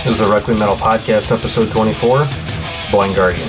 This is the Requiem Metal Podcast, episode 24, Blind Guardian.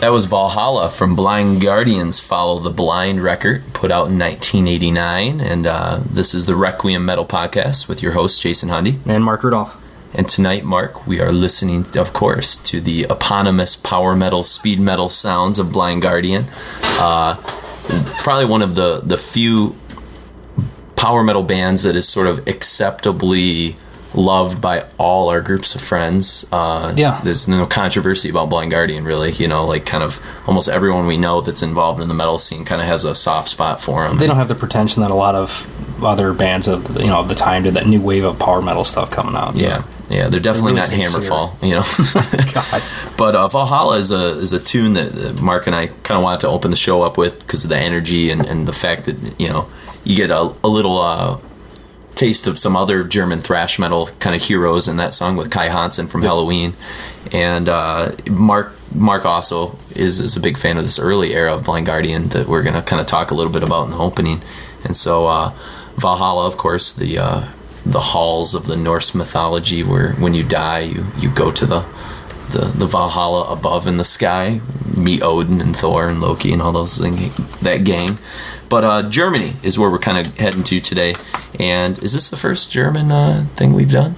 That was Valhalla from Blind Guardian's Follow the Blind record, put out in 1989. And this is the Requiem Metal Podcast with your host, Jason Hundy. And Mark Rudolph. And tonight, Mark, we are listening, of course, to the eponymous power metal, speed metal sounds of Blind Guardian. Probably one of the few power metal bands that is sort of acceptably loved by all our groups of friends. There's no controversy about Blind Guardian, really. Like kind of almost everyone we know that's involved in the metal scene kind of has a soft spot for them. They don't have the pretension that a lot of other bands of the time did, that new wave of power metal stuff coming out. So. Yeah, they're definitely really not Hammerfall, God. But Valhalla is a tune that Mark and I kind of wanted to open the show up with because of the energy and the fact that you get a little taste of some other German thrash metal kind of heroes in that song with Kai Hansen from Halloween. And Mark also is a big fan of this early era of Blind Guardian that we're going to kind of talk a little bit about in the opening. And so Valhalla, of course, the halls of the Norse mythology, where when you die you go to the Valhalla above in the sky, meet Odin and Thor and Loki and all those things, that gang. But Germany is where we're kind of heading to today. And is this the first German thing we've done?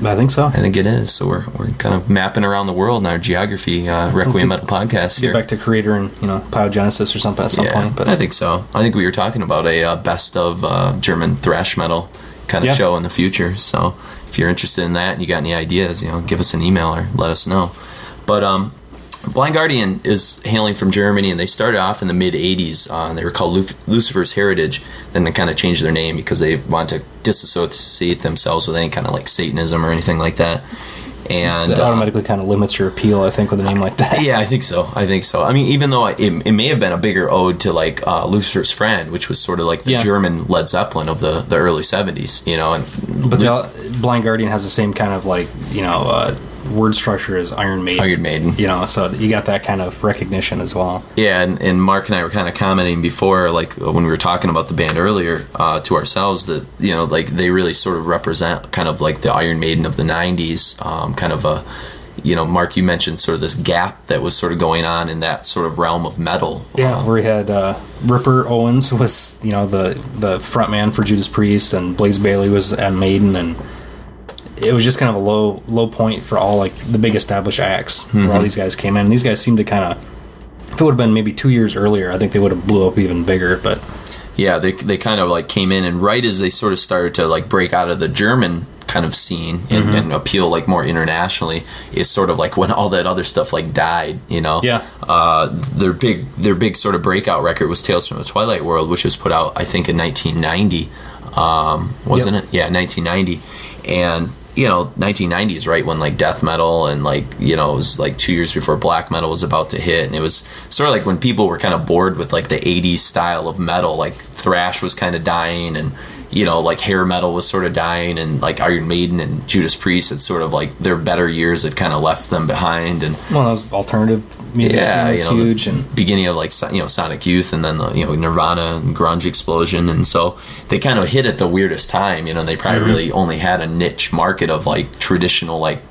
I think so. I think it is. So we're kind of mapping around the world in our geography Requiem Metal podcast here. Get back to Creator and Pyogenesis or something at some point. But I think so. I think we were talking about a best of German thrash metal kind of show in the future. So if you're interested in that and you got any ideas, give us an email or let us know. But Blind Guardian is hailing from Germany, and they started off in the mid-'80s. They were called Lucifer's Heritage. Then they kind of changed their name because they wanted to disassociate themselves with any kind of like Satanism or anything like that. And that automatically kind of limits your appeal, I think, with a name like that. Yeah, I think so. I mean, even though it may have been a bigger ode to like Lucifer's Friend, which was sort of like the German Led Zeppelin of the early 70s, But Blind Guardian has the same kind of like, word structure as Iron Maiden. Iron Maiden. So you got that kind of recognition as well. Yeah, and Mark and I were kind of commenting before, like when we were talking about the band earlier, to ourselves that, like they really sort of represent kind of like the Iron Maiden of the 90s, kind of a, Mark, you mentioned sort of this gap that was sort of going on in that sort of realm of metal. Yeah, where we had Ripper Owens was, the front man for Judas Priest, and Blaze Bayley was at Maiden, and it was just kind of a low point for all like the big established acts where all these guys came in. And these guys seemed to kind of, if it would have been maybe 2 years earlier, I think they would have blew up even bigger. But yeah, they kind of like came in, and right as they sort of started to like break out of the German kind of scene and appeal like more internationally, is sort of like when all that other stuff like died, their big sort of breakout record was Tales from the Twilight World, which was put out I think in 1990, wasn't it? Yeah, 1990. And 1990 is right when like death metal and like it was like 2 years before black metal was about to hit, and it was sort of like when people were kind of bored with like the 80s style of metal, like thrash was kind of dying, and like hair metal was sort of dying, and like Iron Maiden and Judas Priest had sort of like their better years had kind of left them behind. And that was alternative music was huge, and beginning of like Sonic Youth, and then the Nirvana and grunge explosion, and so they kind of hit at the weirdest time. They probably really only had a niche market of like traditional like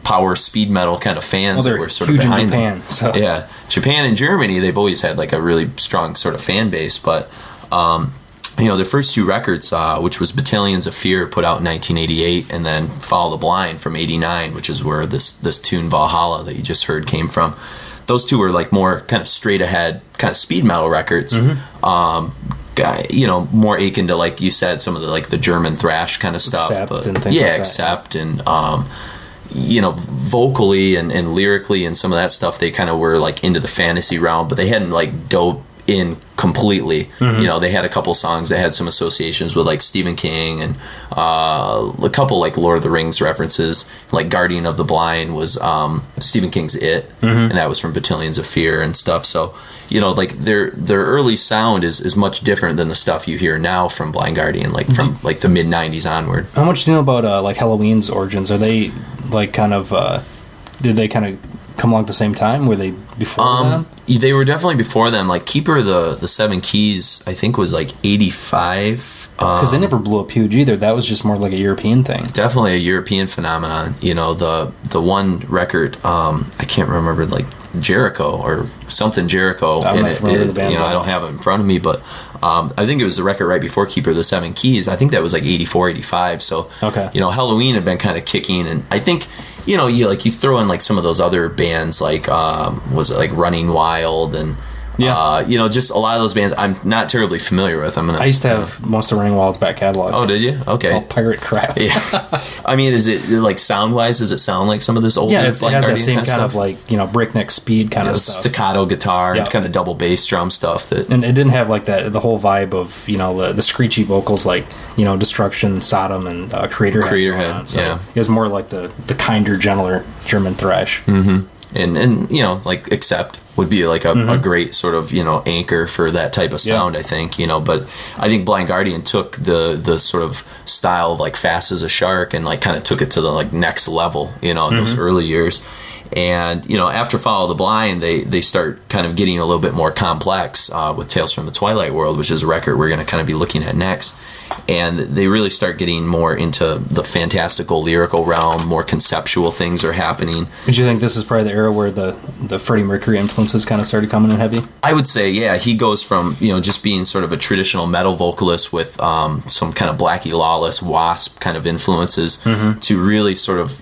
power speed metal kind of fans that were sort of behind Japan, them. So. Yeah, Japan and Germany, they've always had like a really strong sort of fan base, but their first two records, which was Battalions of Fear, put out in 1988, and then Follow the Blind from 89, which is where this tune Valhalla that you just heard came from. Those two were like more kind of straight ahead kind of speed metal records. More akin to, like you said, some of the like the German thrash kind of stuff. Accept and vocally and lyrically and some of that stuff, they kind of were like into the fantasy realm, but they hadn't like dove in completely. They had a couple songs that had some associations with like Stephen King, and a couple like Lord of the Rings references, like Guardian of the Blind was Stephen King's It, and that was from Battalions of Fear and stuff. So like their early sound is much different than the stuff you hear now from Blind Guardian, like from like the mid 90s onward. How much do you know about like Halloween's origins? Are they like kind of did they kind of come along at the same time? Were they before them? They were definitely before them. Like Keeper of the Seven Keys, I think, was like 85. Because they never blew up huge either. That was just more like a European thing. Definitely a European phenomenon. The one record, I can't remember like Jericho or something Jericho. I'm not familiar with the band. I don't have it in front of me, but I think it was the record right before Keeper of the Seven Keys. I think that was like 84, 85. So, okay. Halloween had been kind of kicking, and I think, you throw in like some of those other bands, like, was it like Running Wild and, just a lot of those bands I'm not terribly familiar with. I used to have most of Running Wild's back catalog. Oh, did you? Okay. It's all pirate crap. Yeah. I mean, is it like sound-wise, does it sound like some of this older? Yeah, it has that same kind of like, breakneck speed kind of stuff. Staccato guitar, kind of double bass drum stuff. And it didn't have like the whole vibe of, the screechy vocals like, Destruction, Sodom, and Creatorhead. So it was more like the kinder, gentler German thrash. Mm-hmm. And like Accept would be like a great sort of, anchor for that type of sound, I think, but I think Blind Guardian took the sort of style of like Fast as a Shark and like kind of took it to the like next level, in those early years. And, after Follow the Blind, they start kind of getting a little bit more complex with Tales from the Twilight World, which is a record we're going to kind of be looking at next. And they really start getting more into the fantastical, lyrical realm, more conceptual things are happening. Would you think this is probably the era where the Freddie Mercury influences kind of started coming in heavy? I would say, yeah. He goes from, just being sort of a traditional metal vocalist with some kind of Blackie Lawless, Wasp kind of influences to really sort of,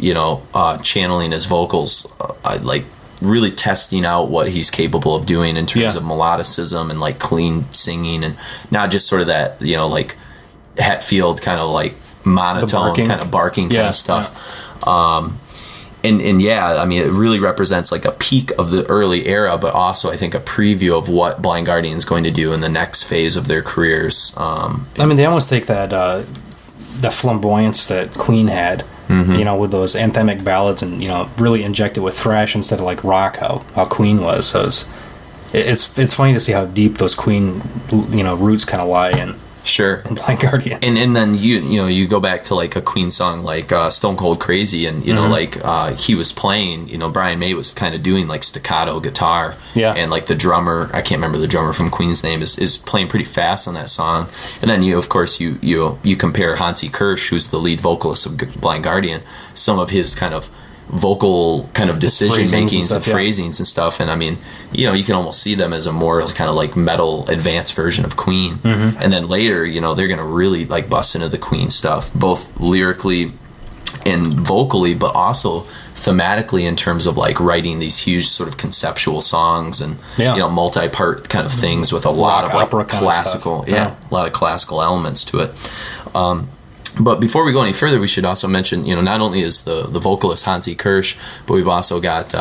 channeling his vocals, like really testing out what he's capable of doing in terms of melodicism and like clean singing and not just sort of that, like Hetfield kind of like monotone kind of barking kind of stuff. And I mean, it really represents like a peak of the early era, but also I think a preview of what Blind Guardian's going to do in the next phase of their careers. I mean, they almost take that flamboyance that Queen had, with those anthemic ballads and, really inject it with thrash instead of like rock, how Queen was. So it's funny to see how deep those Queen, roots kind of lie in. Sure. And Blind Guardian. And then you go back to like a Queen song like Stone Cold Crazy, and he was playing, Brian May was kind of doing like staccato guitar. Yeah. And like the drummer, I can't remember the drummer from Queen's name, is playing pretty fast on that song. And then you compare Hansi Kirsch, who's the lead vocalist of Blind Guardian, some of his kind of vocal kind of decision makings and phrasings and stuff, and I mean, you can almost see them as a more kind of like metal advanced version of Queen. And then later, they're gonna really like bust into the Queen stuff, both lyrically and vocally, but also thematically in terms of like writing these huge sort of conceptual songs and multi-part kind of things with a lot of like classical, a lot of classical elements to it. But before we go any further, we should also mention, not only is the vocalist Hansi Kirsch, but we've also got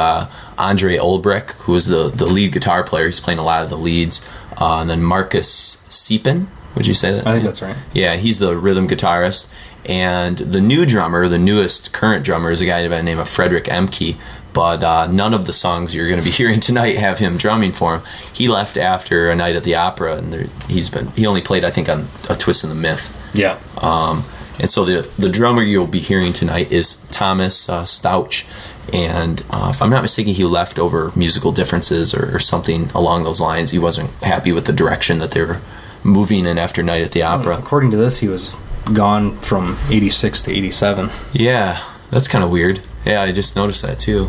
Andre Olbrich, who is the lead guitar player. He's playing a lot of the leads. And then Marcus Siepen, would you say that? I think that's right. Yeah, he's the rhythm guitarist. And the new drummer, the newest current drummer, is a guy by the name of Frederick Emke. But none of the songs you're going to be hearing tonight have him drumming for him. He left after A Night at the Opera, and he only played, I think, on A Twist in the Myth. Yeah. And so the drummer you'll be hearing tonight is Thomas Stauch. And if I'm not mistaken, he left over musical differences or something along those lines. He wasn't happy with the direction that they were moving in after Night at the Opera. According to this, he was gone from 86 to 87. Yeah, that's kind of weird. Yeah, I just noticed that too.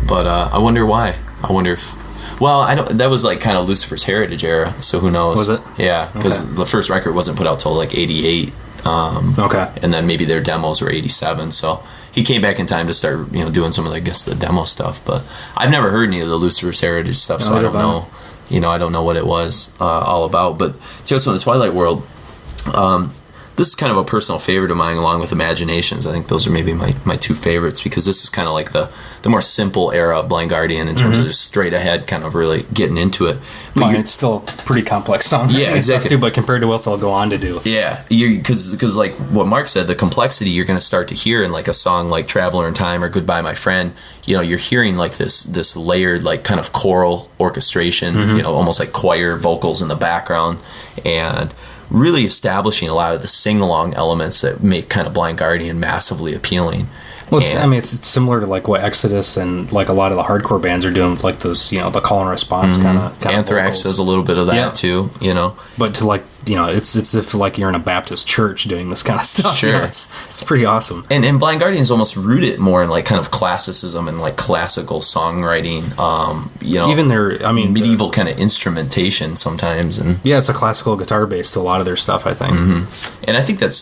But I wonder why. I wonder if... Well, I don't. That was like kind of Lucifer's Heritage era, so who knows? Was it? Yeah, because the first record wasn't put out till like 88. Okay. And then maybe their demos were 87, so he came back in time to start, doing some of the demo stuff. But I've never heard any of the Lucifer's Heritage stuff, so I don't know. I don't know what it was all about. But Tales from the Twilight World, this is kind of a personal favorite of mine, along with Imaginations. I think those are maybe my two favorites, because this is kind of like the more simple era of Blind Guardian in terms of just straight ahead, kind of really getting into it. But it's still a pretty complex song. Yeah, exactly. Too, but compared to what they'll go on to do. Yeah, because like what Mark said, the complexity you're going to start to hear in like a song like Traveler in Time or Goodbye My Friend, you're hearing like this layered like kind of choral orchestration, almost like choir vocals in the background, and really establishing a lot of the sing-along elements that make kind of Blind Guardian massively appealing. Well, it's similar to like what Exodus and like a lot of the hardcore bands are doing, like those, the call and response kind of. Anthrax vocals. does a little bit of that too, But to like it's if like you're in a Baptist church doing this kind of stuff. Sure. It's pretty awesome. And Blind Guardians almost root it more in like kind of classicism and like classical songwriting. Even their, medieval kind of instrumentation sometimes, and it's a classical guitar base to a lot of their stuff, I think. Mm-hmm. And I think this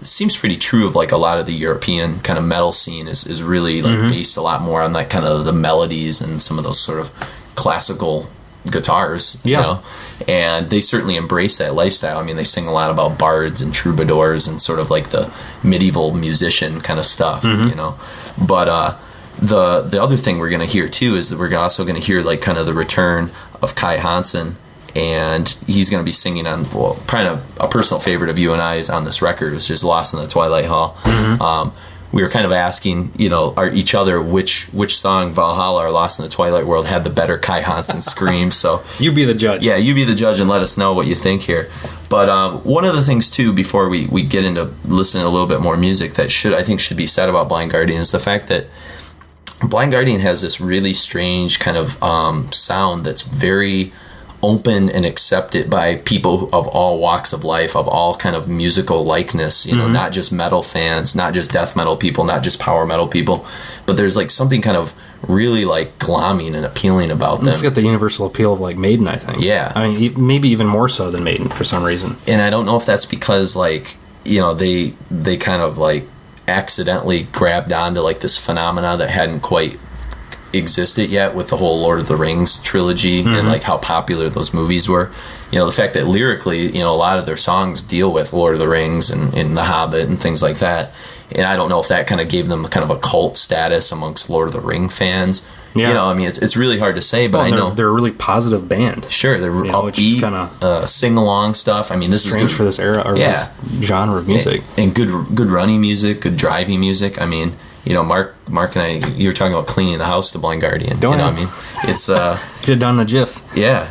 seems pretty true of like a lot of the European kind of metal scene is really like based a lot more on that kind of the melodies and some of those sort of classical guitars, and they certainly embrace that lifestyle. I mean, they sing a lot about bards and troubadours and sort of like the medieval musician kind of stuff, but the other thing we're going to hear too is that we're also going to hear like kind of the return of Kai Hansen, and he's going to be singing on probably a personal favorite of you and I's on this record, which is Lost in the Twilight Hall. We were kind of asking, each other which song, Valhalla or Lost in the Twilight World, had the better Kai Hansen scream. So you be the judge. Yeah, you be the judge and let us know what you think here. But one of the things too, before we get into listening to a little bit more music, that I think should be said about Blind Guardian is the fact that Blind Guardian has this really strange kind of sound that's very open and accepted by people of all walks of life, of all kind of musical likeness, not just metal fans, not just death metal people, not just power metal people, but there's like something kind of really like glomming and appealing about them. It's got the universal appeal of like Maiden, I think. Yeah. I mean, maybe even more so than Maiden for some reason. And I don't know if that's because like, they kind of like accidentally grabbed onto like this phenomena that hadn't quite existed yet with the whole Lord of the Rings trilogy and like how popular those movies were. The fact that lyrically, a lot of their songs deal with Lord of the Rings and The Hobbit and things like that. And I don't know if that kind of gave them kind of a cult status amongst Lord of the Ring fans. Yeah. It's really hard to say, but I know they're a really positive band. Sure, they're upbeat, sing-along stuff. I mean, this is strange for this era or this genre of music. And good running music, good driving music. I mean, Mark and I, you were talking about cleaning the house to Blind Guardian. What I mean? It's get it done in a jiff. Yeah.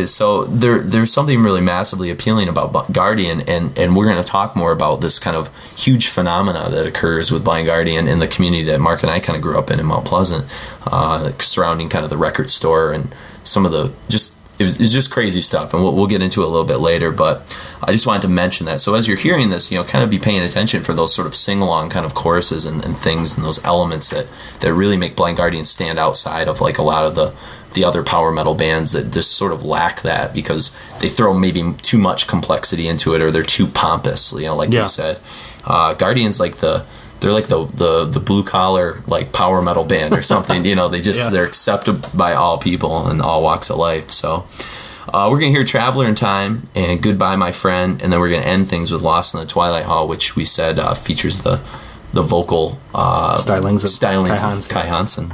So there's something really massively appealing about Guardian, and we're going to talk more about this kind of huge phenomena that occurs with Blind Guardian in the community that Mark and I kind of grew up in Mount Pleasant, surrounding kind of the record store and some of the it's just crazy stuff, and we'll get into it a little bit later, but I just wanted to mention that. So as you're hearing this, kind of be paying attention for those sort of sing-along kind of choruses and things and those elements that really make Blind Guardian stand outside of like a lot of the other power metal bands that just sort of lack that because they throw maybe too much complexity into it or they're too pompous, like you said. Guardian's like they're like the blue collar like power metal band or something. They're accepted by all people and all walks of life. So we're gonna hear Traveler in Time and Goodbye My Friend, and then we're gonna end things with Lost in the Twilight Hall, which we said features the vocal stylings of Kai Hansen.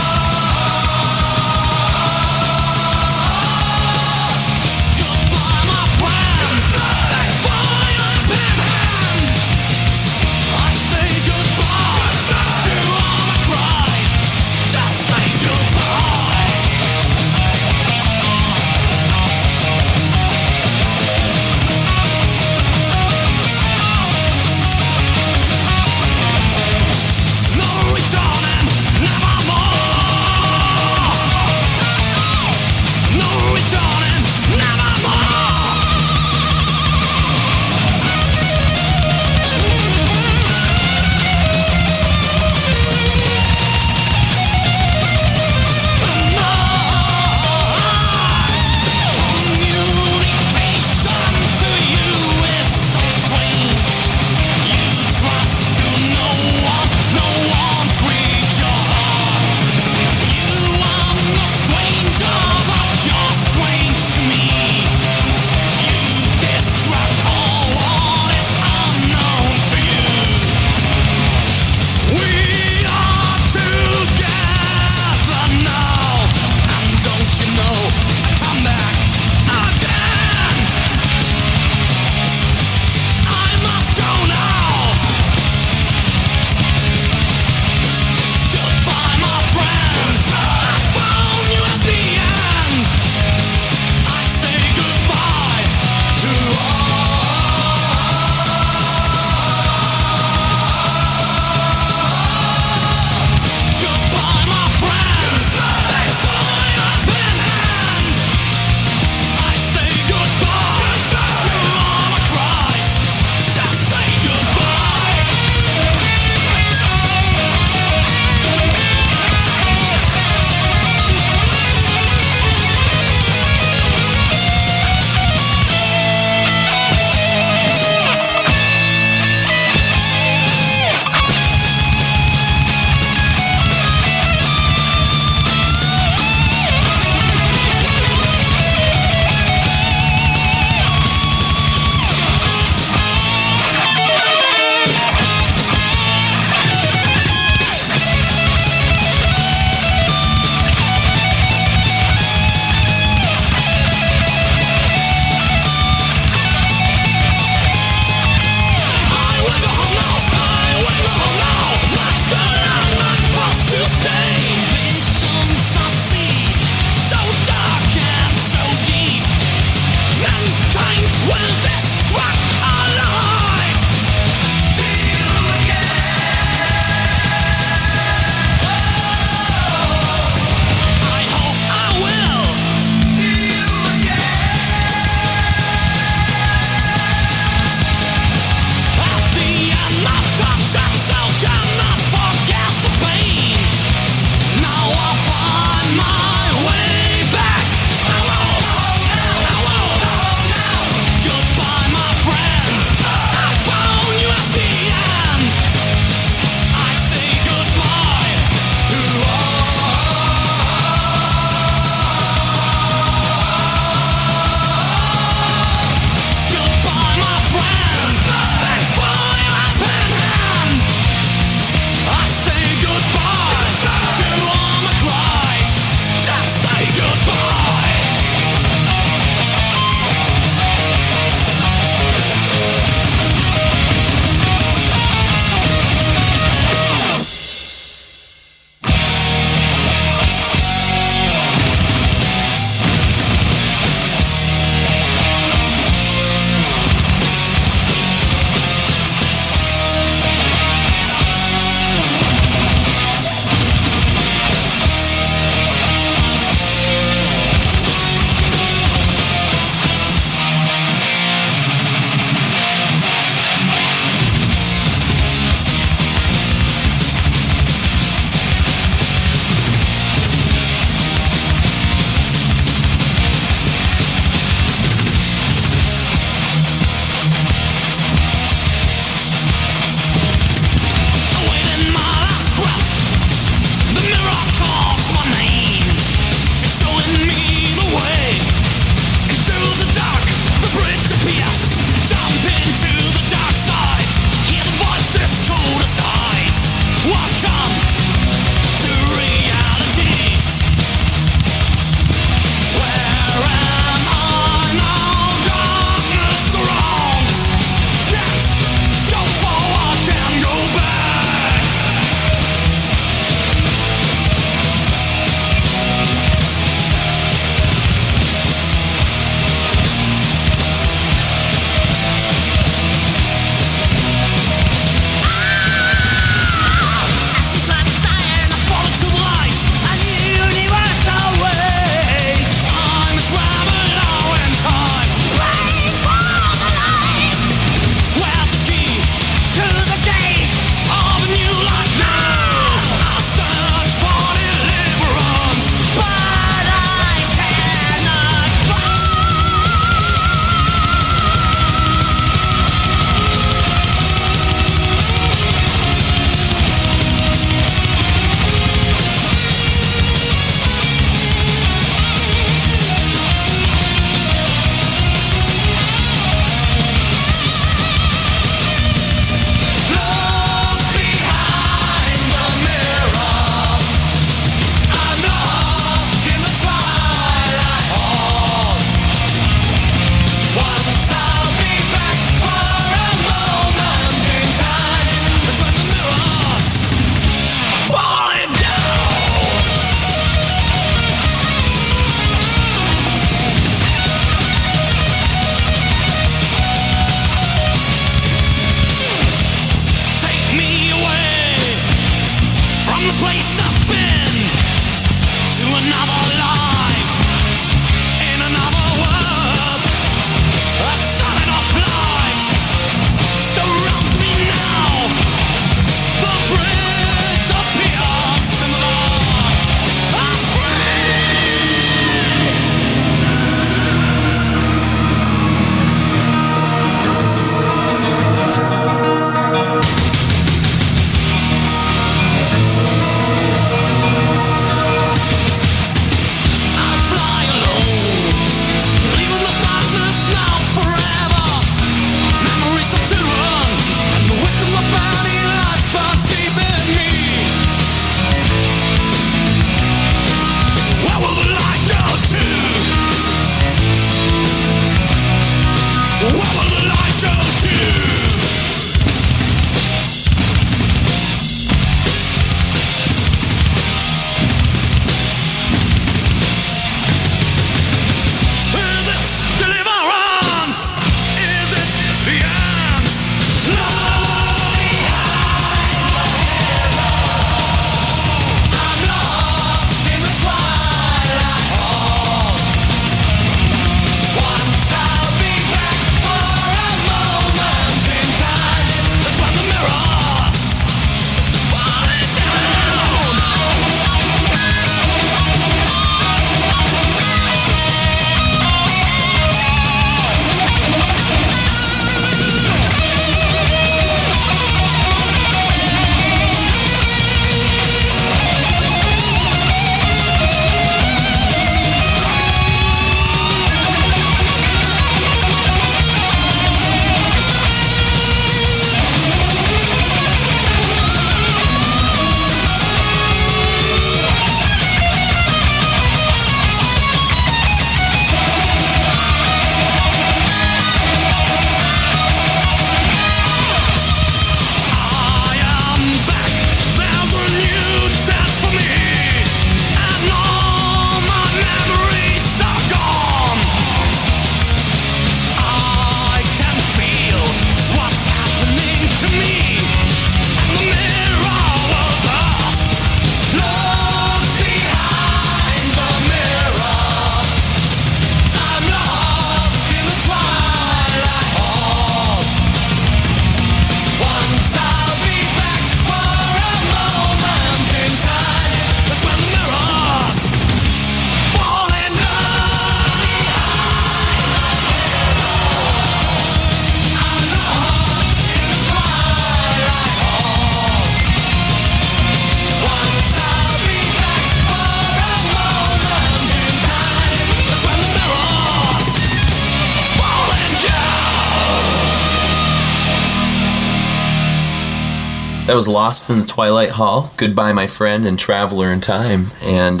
That was Lost in the Twilight Hall, Goodbye My Friend, and Traveler in Time. And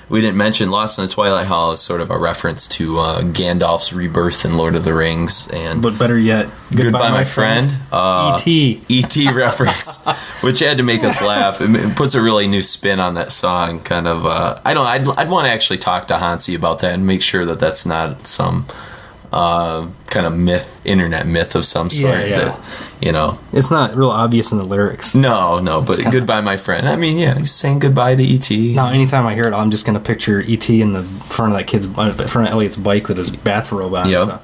we didn't mention Lost in the Twilight Hall is sort of a reference to Gandalf's rebirth in Lord of the Rings. But better yet, Goodbye My Friend. E.T. E.T. reference, which had to make us laugh. It puts a really new spin on that song. Kind of, I'd want to actually talk to Hansi about that and make sure that that's not some kind of internet myth of some sort. That, it's not real obvious in the lyrics. No, but Goodbye My Friend. I mean, he's saying goodbye to E.T. Now, anytime I hear it, I'm just going to picture E.T. in the front of Elliot's bike with his bathrobe on. Yep.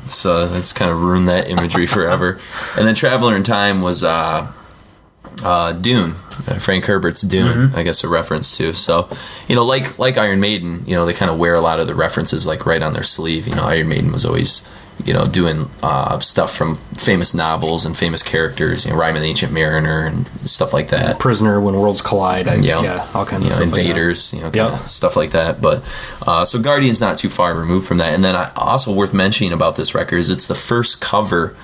So that's kind of ruined that imagery forever. And then Traveler in Time was Dune, Frank Herbert's Dune, I guess a reference to. So, like Iron Maiden, they kind of wear a lot of the references like right on their sleeve. Iron Maiden was always, doing stuff from famous novels and famous characters, Rime of the Ancient Mariner and stuff like that. Prisoner When Worlds Collide, all kinds of stuff. Invaders, kind of stuff like that. But so Guardian's not too far removed from that. And then also worth mentioning about this record is it's the first cover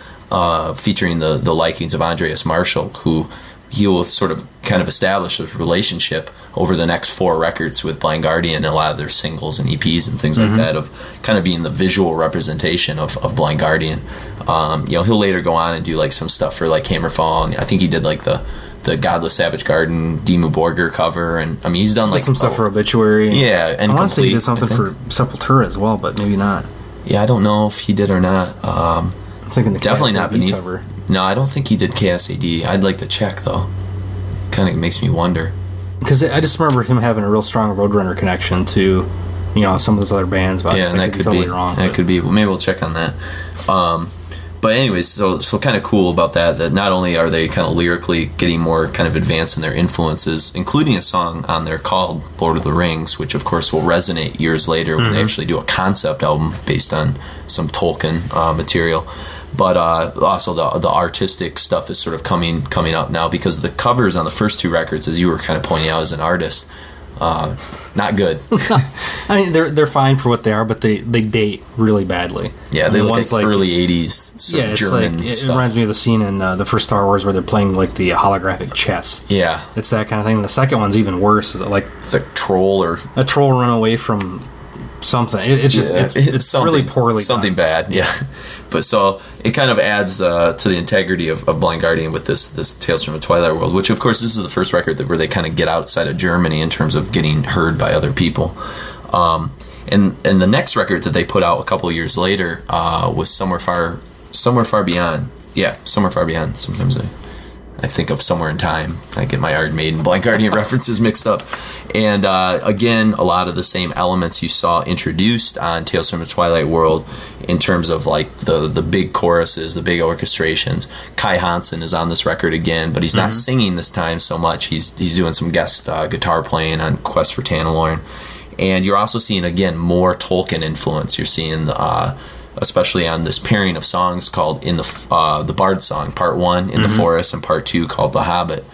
featuring the likings of Andreas Marschall, who he will sort of kind of establish a relationship over the next 4 records with Blind Guardian and a lot of their singles and EPs and things like that, of kind of being the visual representation of Blind Guardian. He'll later go on and do like some stuff for like Hammerfall, and I think he did like the Godless Savage Garden Dimmu Borgir cover, and I mean he's done like some stuff for Obituary. And I want to say he did something for Sepultura as well, but maybe not. Yeah, I don't know if he did or not. I'm thinking the definitely KSAD not beneath cover. No, I don't think he did KSAD. I'd like to check though. Kind of makes me wonder. Because I just remember him having a real strong Roadrunner connection to, some of those other bands. But and that could be wrong. That could be. Well, maybe we'll check on that. But anyways, so kind of cool about that not only are they kind of lyrically getting more kind of advanced in their influences, including a song on there called Lord of the Rings, which of course will resonate years later when they actually do a concept album based on some Tolkien material. But also the artistic stuff is sort of coming up now, because the covers on the first 2 records, as you were kind of pointing out as an artist, not good. I mean, they're fine for what they are, but they date really badly. Yeah, they look like early 80s sort of German it stuff. reminds me of the scene in the first Star Wars where they're playing like the holographic chess. Yeah. It's that kind of thing. And the second one's even worse. It's a troll or... A troll run away from something. It's just it's really poorly something done. bad. Yeah. But so it kind of adds to the integrity of Blind Guardian with this Tales from the Twilight World, which of course this is the first record where they kind of get outside of Germany in terms of getting heard by other people. And the next record that they put out a couple of years later was Somewhere Far Beyond. Yeah, Somewhere Far Beyond. Sometimes I think of Somewhere in Time. I get my Iron Maiden, Blind Guardian references mixed up. And again, a lot of the same elements you saw introduced on Tales from the Twilight World in terms of like the big choruses, the big orchestrations. Kai Hansen is on this record again, but he's not singing this time so much. He's doing some guest guitar playing on Quest for Tanalorn. And you're also seeing, again, more Tolkien influence. You're seeing especially on this pairing of songs called the Bard Song, Part 1 in the Forest, and Part 2 called The Hobbit.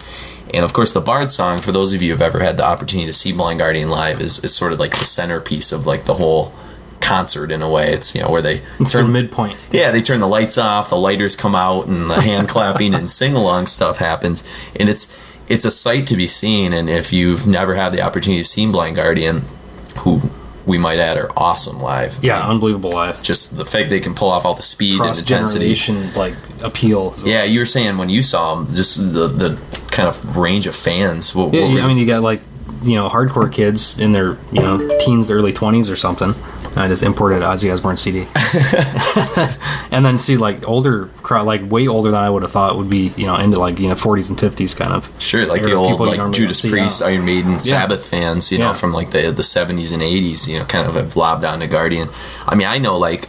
And of course, the Bard Song, for those of you who've ever had the opportunity to see Blind Guardian live, is sort of like the centerpiece of like the whole concert in a way. It's where they turn the midpoint. Yeah, they turn the lights off, the lighters come out, and the hand clapping and sing along stuff happens. And it's a sight to be seen. And if you've never had the opportunity to see Blind Guardian, who we might add are awesome live. Yeah, unbelievable live. Just the fact they can pull off all the speed and intensity. Cross-generation, like, appeal. Yeah, you were saying when you saw them, just the kind of range of fans. I mean, you got, like, hardcore kids in their, teens, early 20s or something. I just imported Ozzy Osbourne CD. And then see, like, older crowd, like, way older than I would have thought would be, into, like, 40s and 50s kind of. Sure, like the old, like, Judas Priest, Iron Maiden, Sabbath fans, from, like, the 70s and 80s, kind of have lobbed onto Guardian. I mean, I know, like,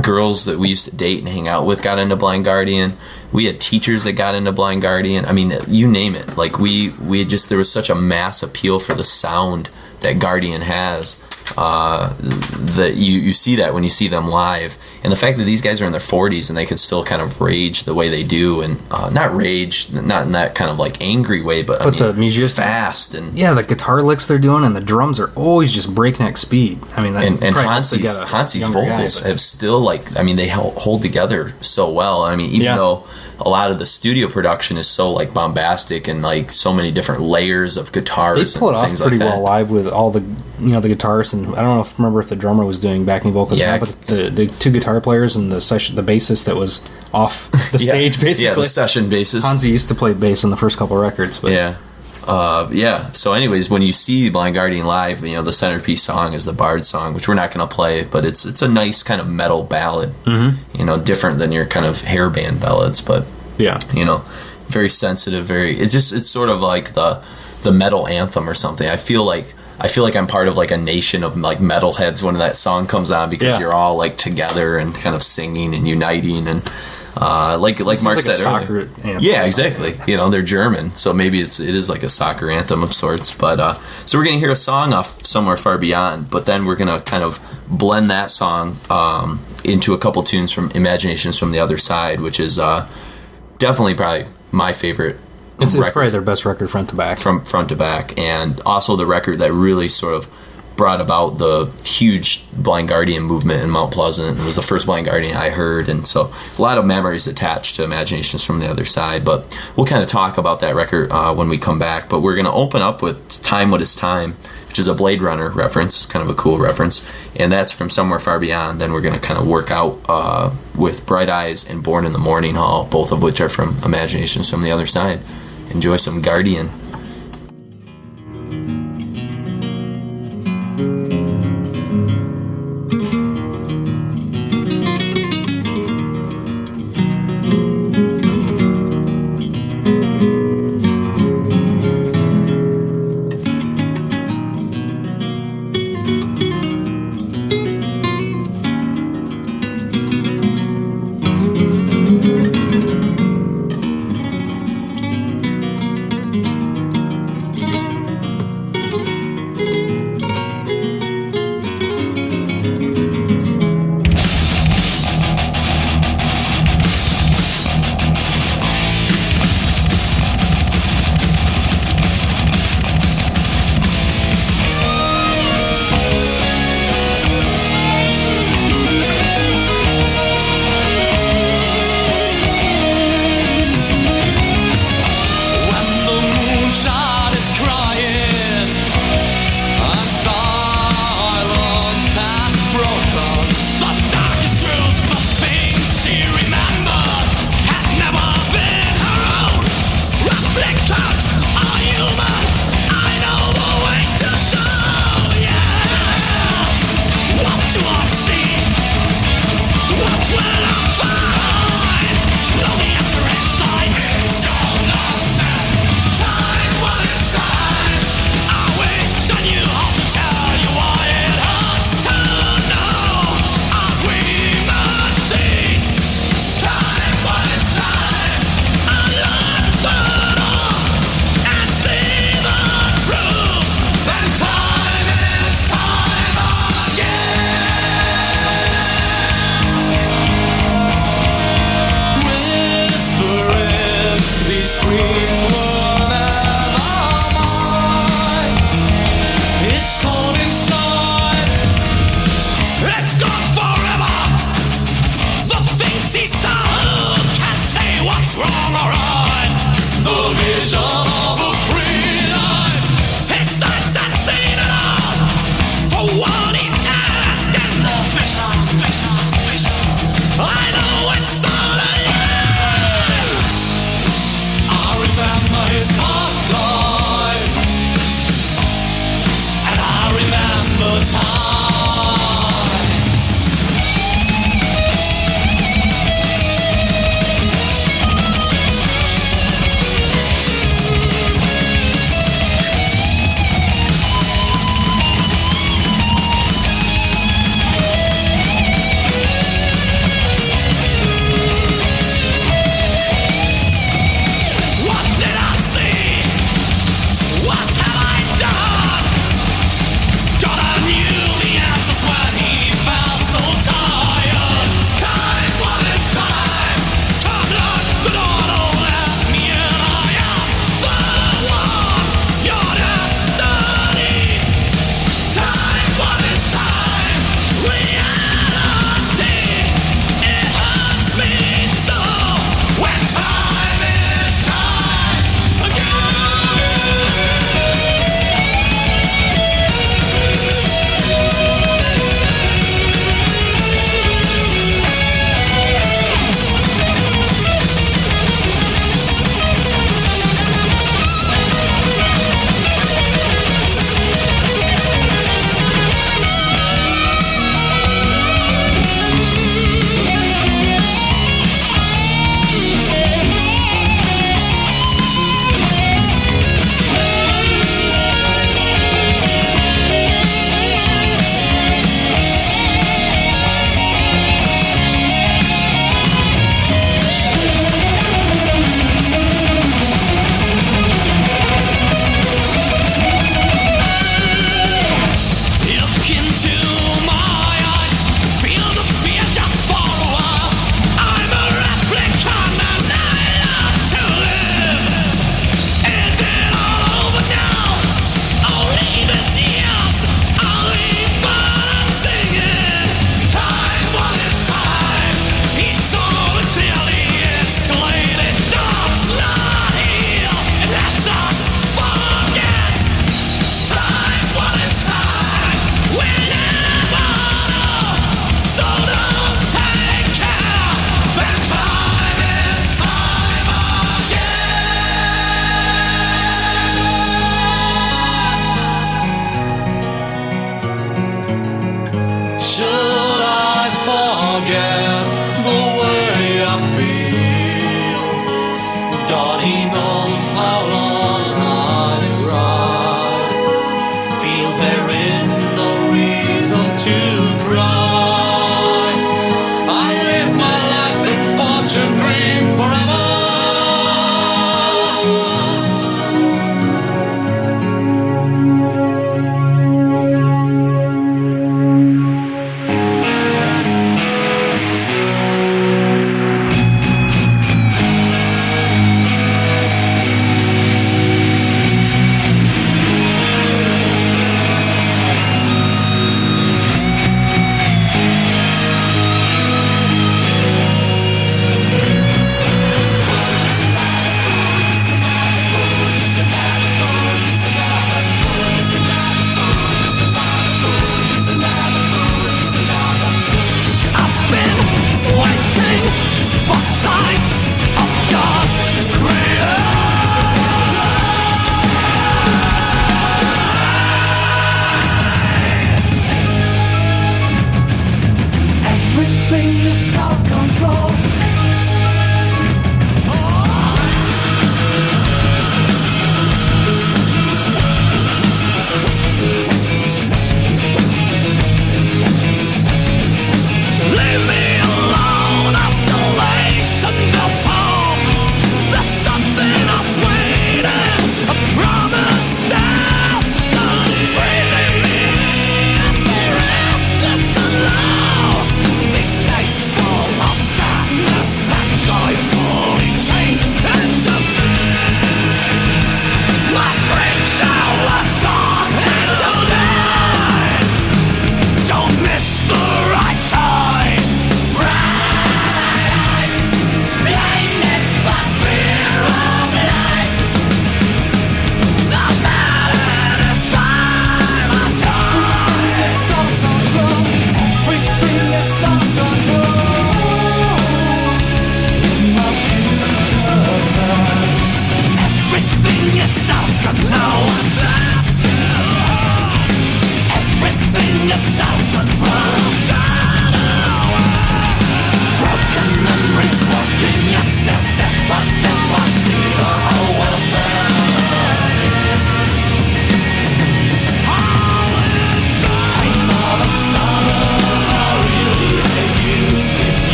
girls that we used to date and hang out with got into Blind Guardian. We had teachers that got into Blind Guardian. I mean, you name it. Like, we just, there was such a mass appeal for the sound that Guardian has. That you see that when you see them live, and the fact that these guys are in their 40s and they can still kind of rage the way they do, and not rage, not in that kind of like angry way, but I mean, the music fast, and the guitar licks they're doing, and the drums are always just breakneck speed. I mean, and Hansi's vocals have still, like, I mean, they hold together so well. I mean, even though a lot of the studio production is so like bombastic and like so many different layers of guitars They pull it and off things pretty like that. well live with all the the guitars, and I don't know if remember if the drummer was doing backing vocals or Yeah. not, but the two guitar players and the bassist that was off the stage basically. Yeah, the session bassist. Hansi used to play bass on the first couple records, but Yeah. So anyways, when you see Blind Guardian live, the centerpiece song is the Bard song, which we're not going to play, but it's a nice kind of metal ballad, different than your kind of hair band ballads, but yeah. very sensitive, it's sort of like the metal anthem or something. I feel like I'm part of like a nation of like metalheads when that song comes on, because you're all like together and kind of singing and uniting, and like Mark said earlier. Yeah, exactly. They're German, so maybe it is like a soccer anthem of sorts. But so we're gonna hear a song off Somewhere Far Beyond, but then we're gonna kind of blend that song into a couple tunes from Imaginations from the Other Side, which is definitely probably my favorite. It's probably their best record front to back. From front to back, and also the record that really sort of brought about the huge Blind Guardian movement in Mount Pleasant. It was the first Blind Guardian I heard, and so a lot of memories attached to Imaginations from the Other Side. But we'll kind of talk about that record when we come back. But we're going to open up with Time What Is Time, which is a Blade Runner reference, kind of a cool reference, and that's from Somewhere Far Beyond. Then we're going to kind of work out with Bright Eyes and Born in the Morning Hall, both of which are from Imaginations from the Other Side. Enjoy some Guardian. God, he knows how long I try. Feel there is no reason to cry. I live my life in fortune dreams forever.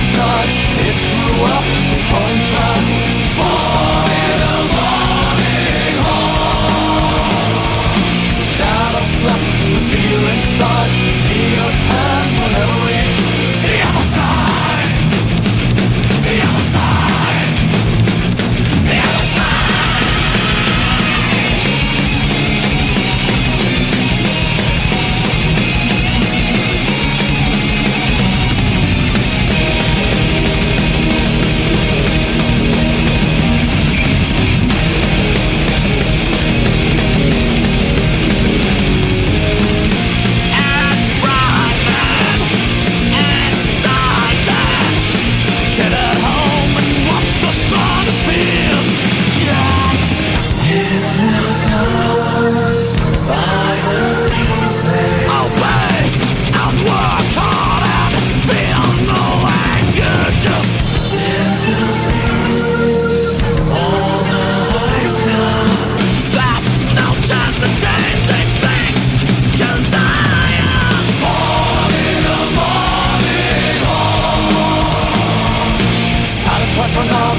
sunshine, it grew up growing plants. Fall in the morning home. Shadows left the fear inside. Neither hand will ever reach the other side. The other side. The other side.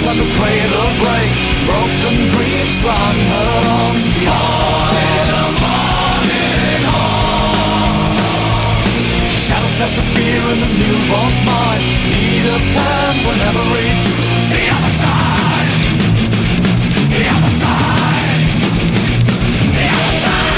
When the cradle breaks, broken dreams run along the outside. In the morning home. Shadows set the fear in the newborn's mind. Neither hand will never reach the other side. The other side. The other side.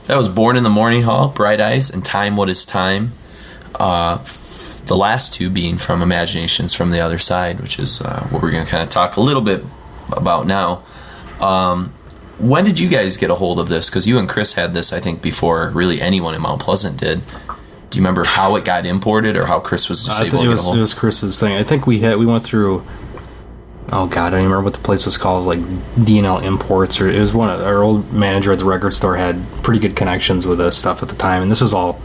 That was Born in the Morning Hall, Bright Eyes, and Time What Is Time. The last two being from Imaginations from the Other Side, which is what we're going to kind of talk a little bit about now. When did you guys get a hold of this? Because you and Chris had this, I think, before really anyone in Mount Pleasant did. Do you remember how it got imported or how Chris was just able to get a hold? It was Chris's thing. I think we went through... Oh God, I don't even remember what the place was called. It was like D&L Imports, or it was one of our old manager at the record store had pretty good connections with this stuff at the time. And this is all,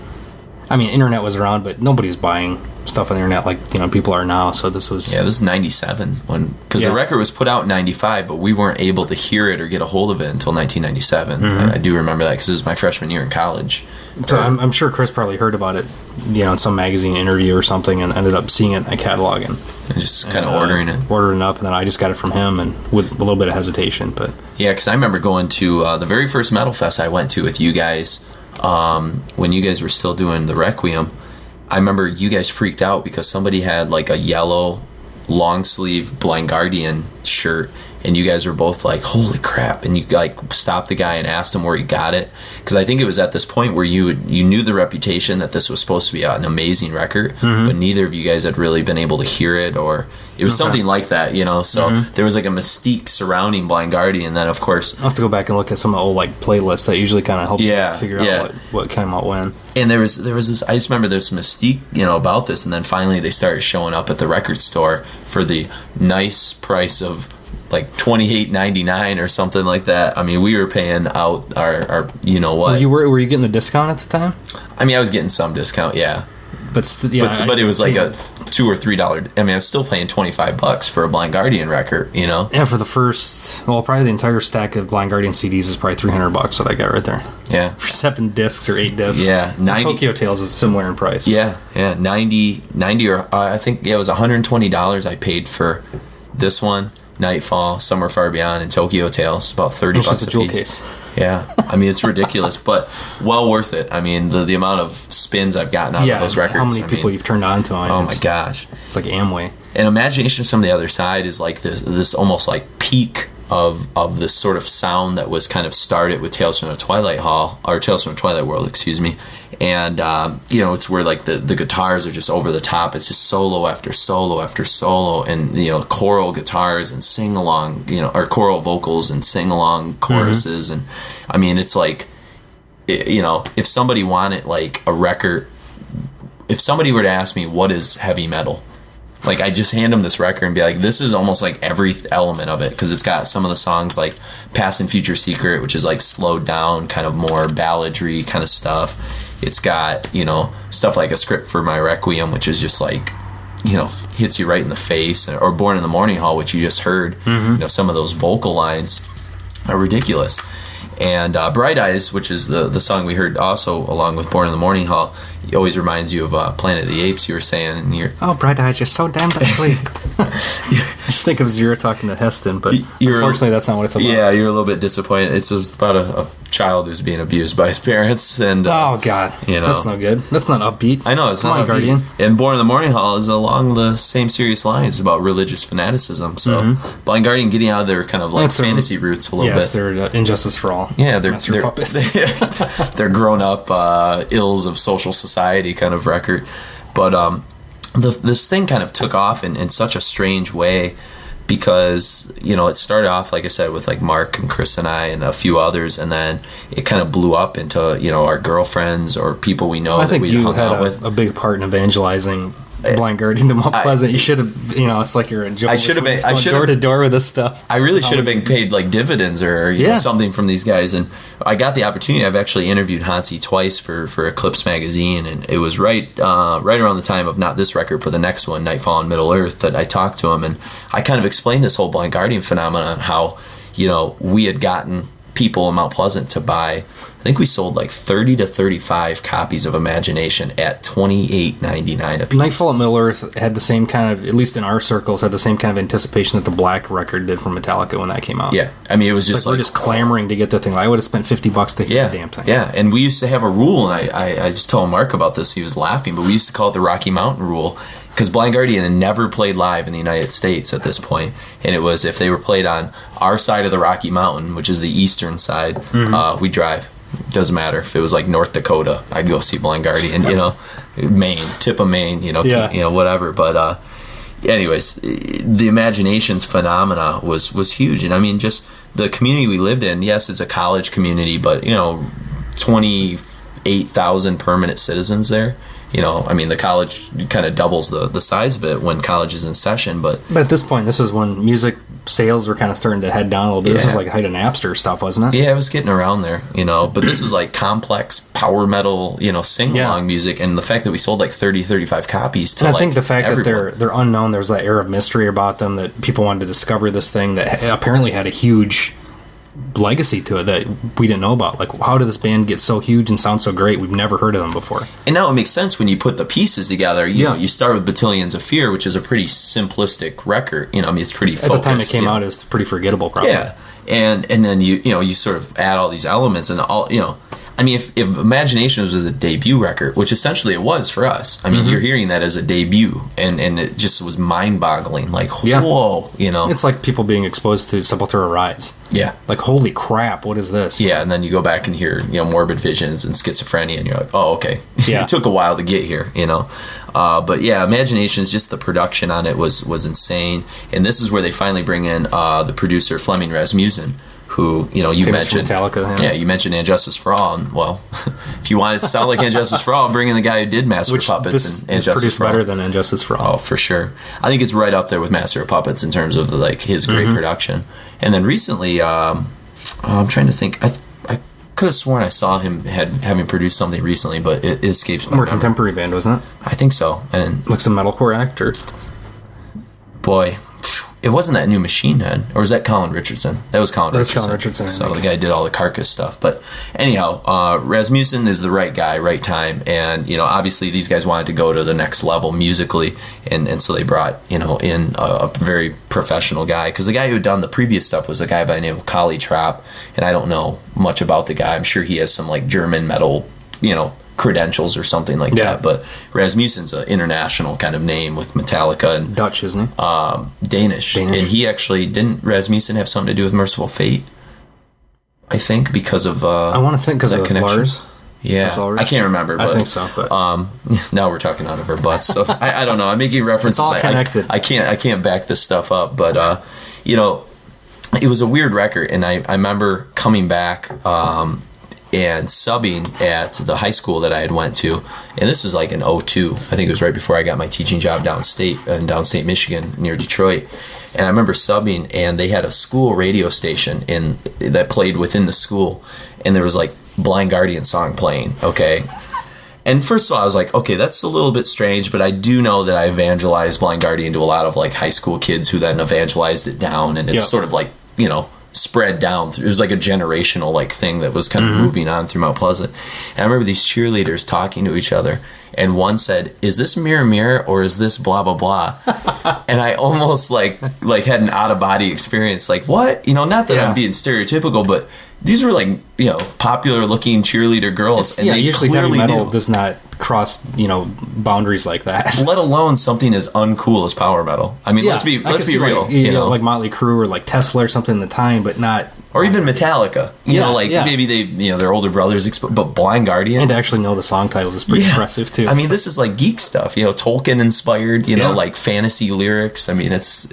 I mean, internet was around, but nobody was buying stuff on the internet like people are now. So this was this was 97 because the record was put out in 95, but we weren't able to hear it or get a hold of it until 1997. Mm-hmm. I do remember that because it was my freshman year in college. So I'm sure Chris probably heard about it, in some magazine interview or something, and ended up seeing it in a catalog and just kind of ordering it up, and then I just got it from him, and with a little bit of hesitation, but yeah, because I remember going to the very first metal fest I went to with you guys when you guys were still doing the Requiem. I remember you guys freaked out because somebody had like a yellow long sleeve Blind Guardian shirt, and you guys were both like, holy crap, and you like stopped the guy and asked him where he got it, because I think it was at this point where you knew the reputation that this was supposed to be an amazing record, but neither of you guys had really been able to hear it, or it was something like that, you know. So there was like a mystique surrounding Blind Guardian. And then of course I'll have to go back and look at some of the old like playlists that usually kind of helps you figure out what came out when. And there was this, I just remember there's mystique, you know, about this, and then finally they started showing up at the record store for the nice price of like $28.99 or something like that. I mean, we were paying out our you know what. Were you getting the discount at the time? I mean, I was getting some discount, yeah. But it was like a $2 or $3. I mean, I was still paying $25 for a Blind Guardian record, you know. Yeah, for the first, well, probably the entire stack of Blind Guardian CDs is probably $300 that I got right there. Yeah, for 7 discs or 8 discs. Yeah, 90. Tokyo Tales is similar in price. Yeah, 90 or I think it was $120 I paid for this one, Nightfall, Somewhere Far Beyond, and Tokyo Tales. About $30 a jewel piece. Case. Yeah, I mean, it's ridiculous, but well worth it. I mean, the amount of spins I've gotten out of those records. How many people you've turned on to them. Oh my gosh. It's like Amway. And Imaginations from the Other Side is like this almost like peak of this sort of sound that was kind of started with Tales from the Twilight World, excuse me. And you know, it's where like the guitars are just over the top. It's just solo after solo after solo, and you know, choral guitars and sing along, you know, or choral vocals and sing along choruses. And I mean, it's like, you know, if somebody wanted like a record, if somebody were to ask me what is heavy metal, like I just hand them this record and be like, this is almost like every element of it, because it's got some of the songs like Past and Future Secret, which is like slowed down, kind of more balladry kind of stuff. It's got, you know, stuff like A Script for My Requiem, which is just like, you know, hits you right in the face, or Born in the Morning Hall, which you just heard. You know, some of those vocal lines are ridiculous. And Bright Eyes, which is the song we heard also along with Born in the Morning Hall, it always reminds you of Planet of the Apes, you were saying. And Bright Eyes, you're so damn ugly. I just think of Zero talking to Heston, but unfortunately that's not what it's about. Yeah, you're a little bit disappointed. It's about a child who's being abused by his parents. And oh, God. You know, that's no good. That's not upbeat. I know, it's not upbeat. Guardian. And Born in the Morning Hall is along the same serious lines about religious fanaticism. So Blind Guardian getting out of their kind of like fantasy roots a little bit. Yes, they're Injustice for All. Yeah, they're puppets. They're grown up ills of social society kind of record. But this thing kind of took off in such a strange way, because, you know, it started off, like I said, with like Mark and Chris and I and a few others, and then it kind of blew up into, you know, our girlfriends or people we know. I think you hung out with. A big part in evangelizing Blind Guardian to Mount Pleasant. You should have, you know, it's like you're a Jehovah's Witness going door to door with this stuff. I really should have been paid like dividends or you know, something from these guys. And I got the opportunity. I've actually interviewed Hansi twice for Eclipse magazine, and it was right around the time of not this record but the next one, Nightfall and Middle Earth, that I talked to him, and I kind of explained this whole Blind Guardian phenomenon, how, you know, we had gotten people in Mount Pleasant to buy, I think we sold like 30 to 35 copies of Imagination at $28.99 a piece. Nightfall at Middle Earth had the same kind of, at least in our circles, had the same kind of anticipation that the Black record did from Metallica when that came out. Yeah, I mean, it was just like we're just clamoring to get the thing. I would have spent $50 to hear the damn thing. Yeah, and we used to have a rule, and I just told Mark about this. He was laughing, but we used to call it the Rocky Mountain Rule, because Blind Guardian had never played live in the United States at this point, and it was if they were played on our side of the Rocky Mountain, which is the eastern side, we drive. Doesn't matter if it was like North Dakota, I'd go see Blind Guardian. You know, Maine, tip of Maine. You know, you know, whatever. But anyways, the Imaginations phenomena was huge, and I mean, just the community we lived in. Yes, it's a college community, but you know, 28,000 permanent citizens there. You know, I mean, the college kind of doubles the size of it when college is in session. But at this point, this is when music sales were kind of starting to head down a little bit. This was like height of Napster stuff, wasn't it? Yeah, it was getting around there, you know. But this is like complex power metal, you know, sing-along music. And the fact that we sold like 30, 35 copies to, and I think the fact that they're unknown, there's that air of mystery about them, that people wanted to discover this thing that apparently had a huge legacy to it that we didn't know about. Like, how did this band get so huge and sound so great? We've never heard of them before. And now it makes sense when you put the pieces together. You know, you start with Battalions of Fear, which is a pretty simplistic record. You know, I mean, it's pretty focused. At the time it came out, it was pretty forgettable, probably. Yeah, and then you know, you sort of add all these elements, and all, you know, I mean, if Imaginations was a debut record, which essentially it was for us, I mean, you're hearing that as a debut, and it just was mind-boggling. Like, whoa, you know? It's like people being exposed to Sepultura Rise. Yeah. Like, holy crap, what is this? Yeah, and then you go back and hear, you know, Morbid Visions and Schizophrenia, and you're like, oh, okay. Yeah. It took a while to get here, you know? But yeah, Imaginations, just the production on it was insane. And this is where they finally bring in the producer, Fleming Rasmussen, who, you know, you Famous mentioned Metallica, yeah, you mentioned And Justice for All, and well, if you want it to sound like And Justice for All, bring in the guy who did Master of Puppets this and And is Justice produced for All. better than And Justice for All. Oh, for sure. I think it's right up there with Master of Puppets in terms of like his great production. And then recently, I'm trying to think. I could have sworn I saw him having produced something recently, but it escapes my More memory. contemporary band, wasn't it? I think so. And Like some metalcore act, or boy, it wasn't that new Machine Head, or was that Colin Richardson? That was Colin Richardson. Colin Richardson, I So think. the guy did all the Carcass stuff. But anyhow, Rasmussen is the right guy, right time, and you know, obviously these guys wanted to go to the next level musically, and so they brought, you know, in a very professional guy, because the guy who had done the previous stuff was a guy by the name of Kali Trapp, and I don't know much about the guy. I'm sure he has some like German metal, you know, credentials or something like that, but Rasmussen's an international kind of name with Metallica and Dutch, isn't he? Danish. And he actually didn't Rasmussen have something to do with Merciful Fate, I think, because of I want to think because that of connection. Lars. Yeah, Lars? I can't remember, but I think so, but now we're talking out of our butts, so I don't know, I'm making references. It's all connected. I can't back this stuff up, but you know, it was a weird record, and I remember coming back and subbing at the high school that I had went to, and this was like in 2002. I think it was right before I got my teaching job downstate Michigan near Detroit. And I remember subbing, and they had a school radio station that played within the school, and there was like Blind Guardian song playing, okay? And first of all, I was like, okay, that's a little bit strange, but I do know that I evangelized Blind Guardian to a lot of like high school kids who then evangelized it down, and it's sort of like, you know, spread down. It was like a generational like thing that was kind of moving on through Mount Pleasant. And I remember these cheerleaders talking to each other, and one said, "Is this Mirror Mirror or is this blah blah blah?" And I almost like had an out of body experience. Like, what? You know, not that I'm being stereotypical, but these were like, you know, popular looking cheerleader girls, and they usually clearly heavy metal knew. does not cross, you know, boundaries like that. Let alone something as uncool as power metal. I mean, let's be real. Like, you know, like Motley Crue or like Tesla or something in the time, but not. or even Metallica. You know, like maybe they, you know, their older brothers, but Blind Guardian. And to actually know the song titles is pretty impressive too. I mean, this is like geek stuff, you know, Tolkien inspired, you know, like fantasy lyrics. I mean, it's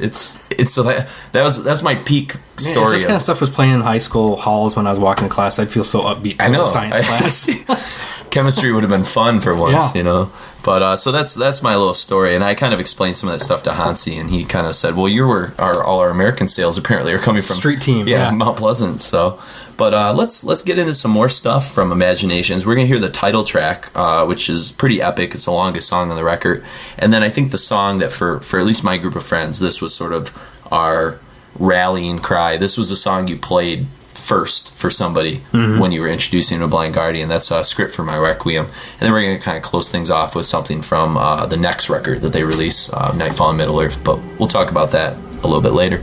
so that's my peak story. If this kind of stuff was playing in high school halls when I was walking to class, I'd feel so upbeat. I know. Science class. Chemistry would have been fun for once, you know. But so that's my little story, and I kind of explained some of that stuff to Hansi, and he kind of said, "Well, all our American sales apparently are coming from Street Team, Mount Pleasant." So, but let's get into some more stuff from Imaginations. We're gonna hear the title track, which is pretty epic. It's the longest song on the record, and then I think the song that for at least my group of friends, this was sort of our rallying cry. This was the song you played first for somebody when you were introducing them to Blind Guardian. That's a script for My Requiem. And then we're going to kind of close things off with something from the next record that they release, Nightfall and Middle Earth. But we'll talk about that a little bit later.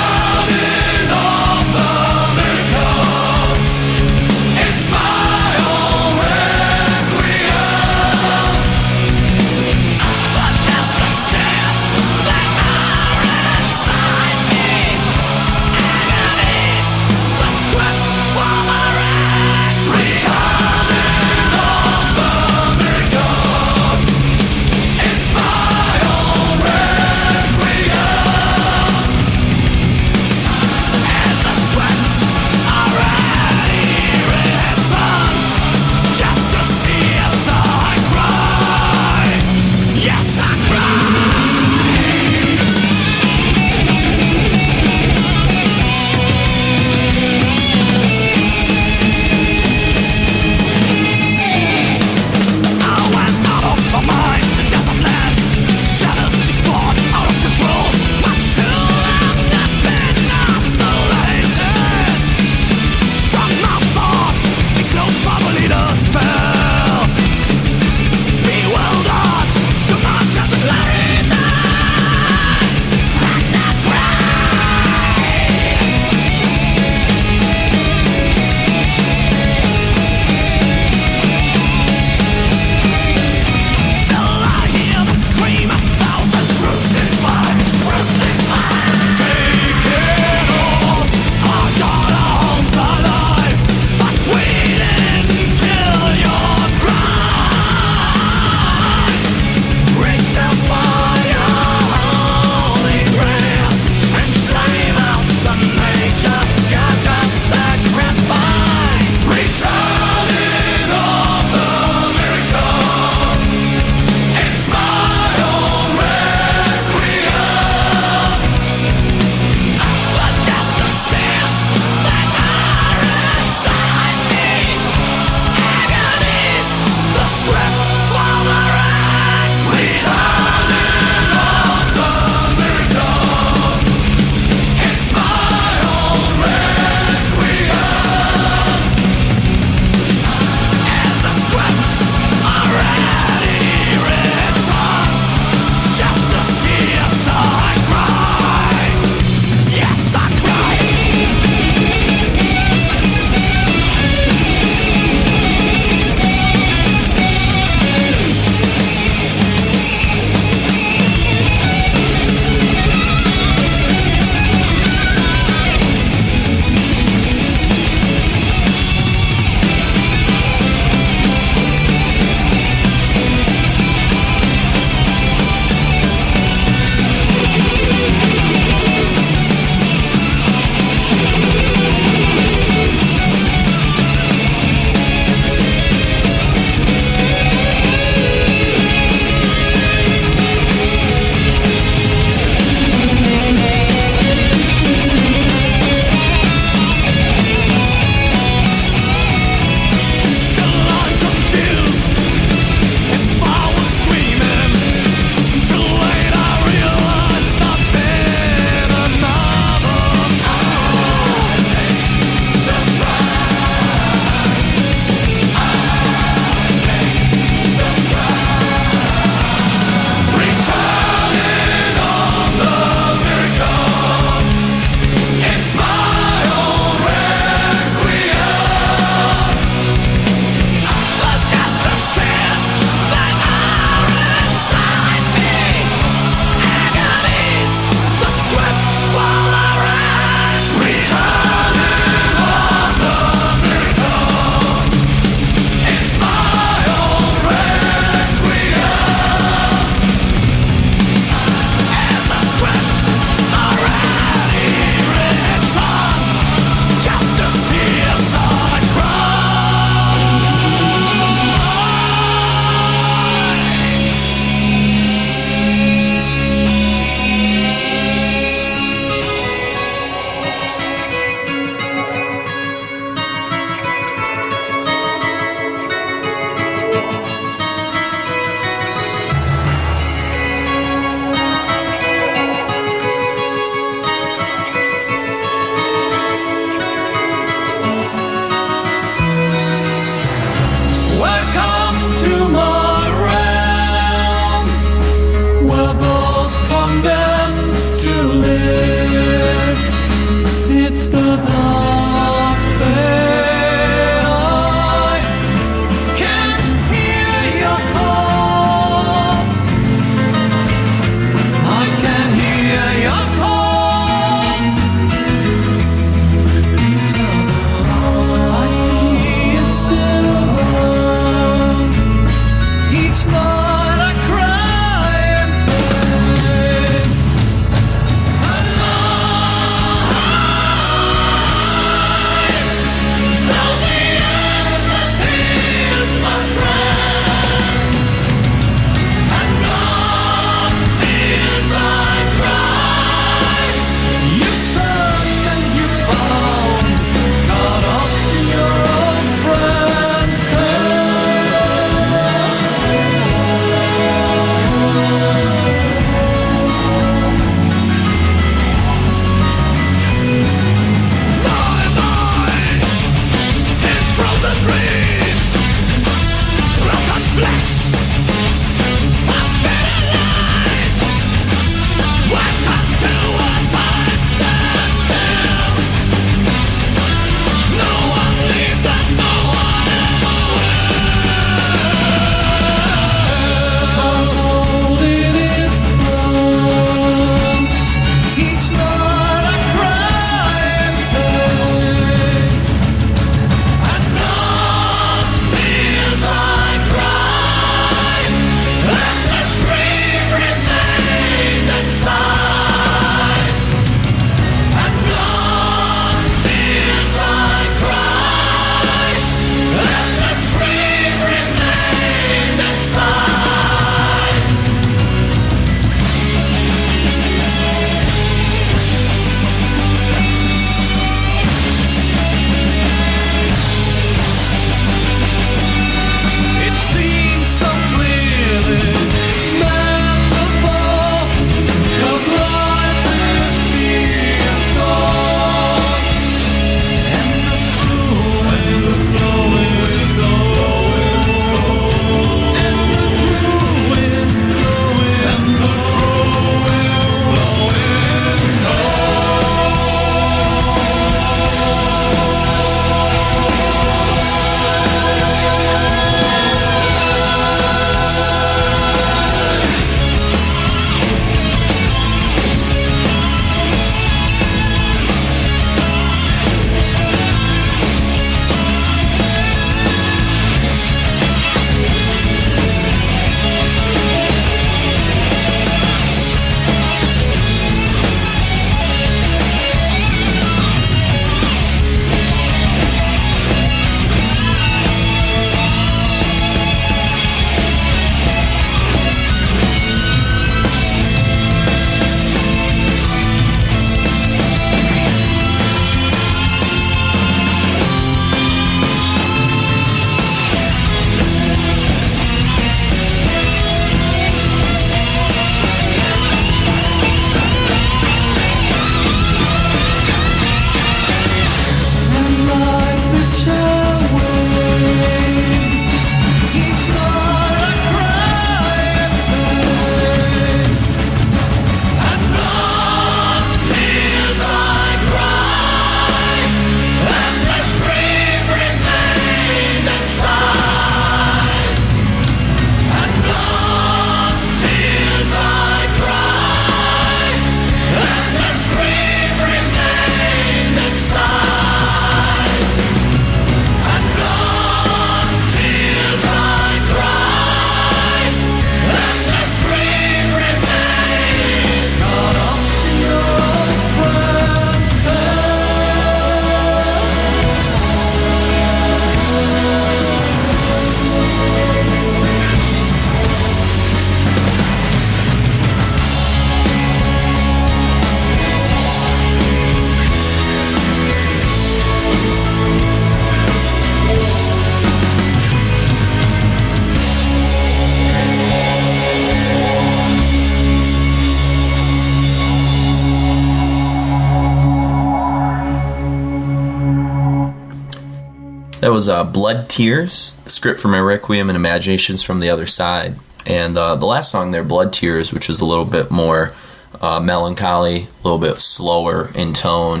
That was Blood Tears, the script for My Requiem and Imaginations from the Other Side. And the last song there, Blood Tears, which is a little bit more melancholy, a little bit slower in tone.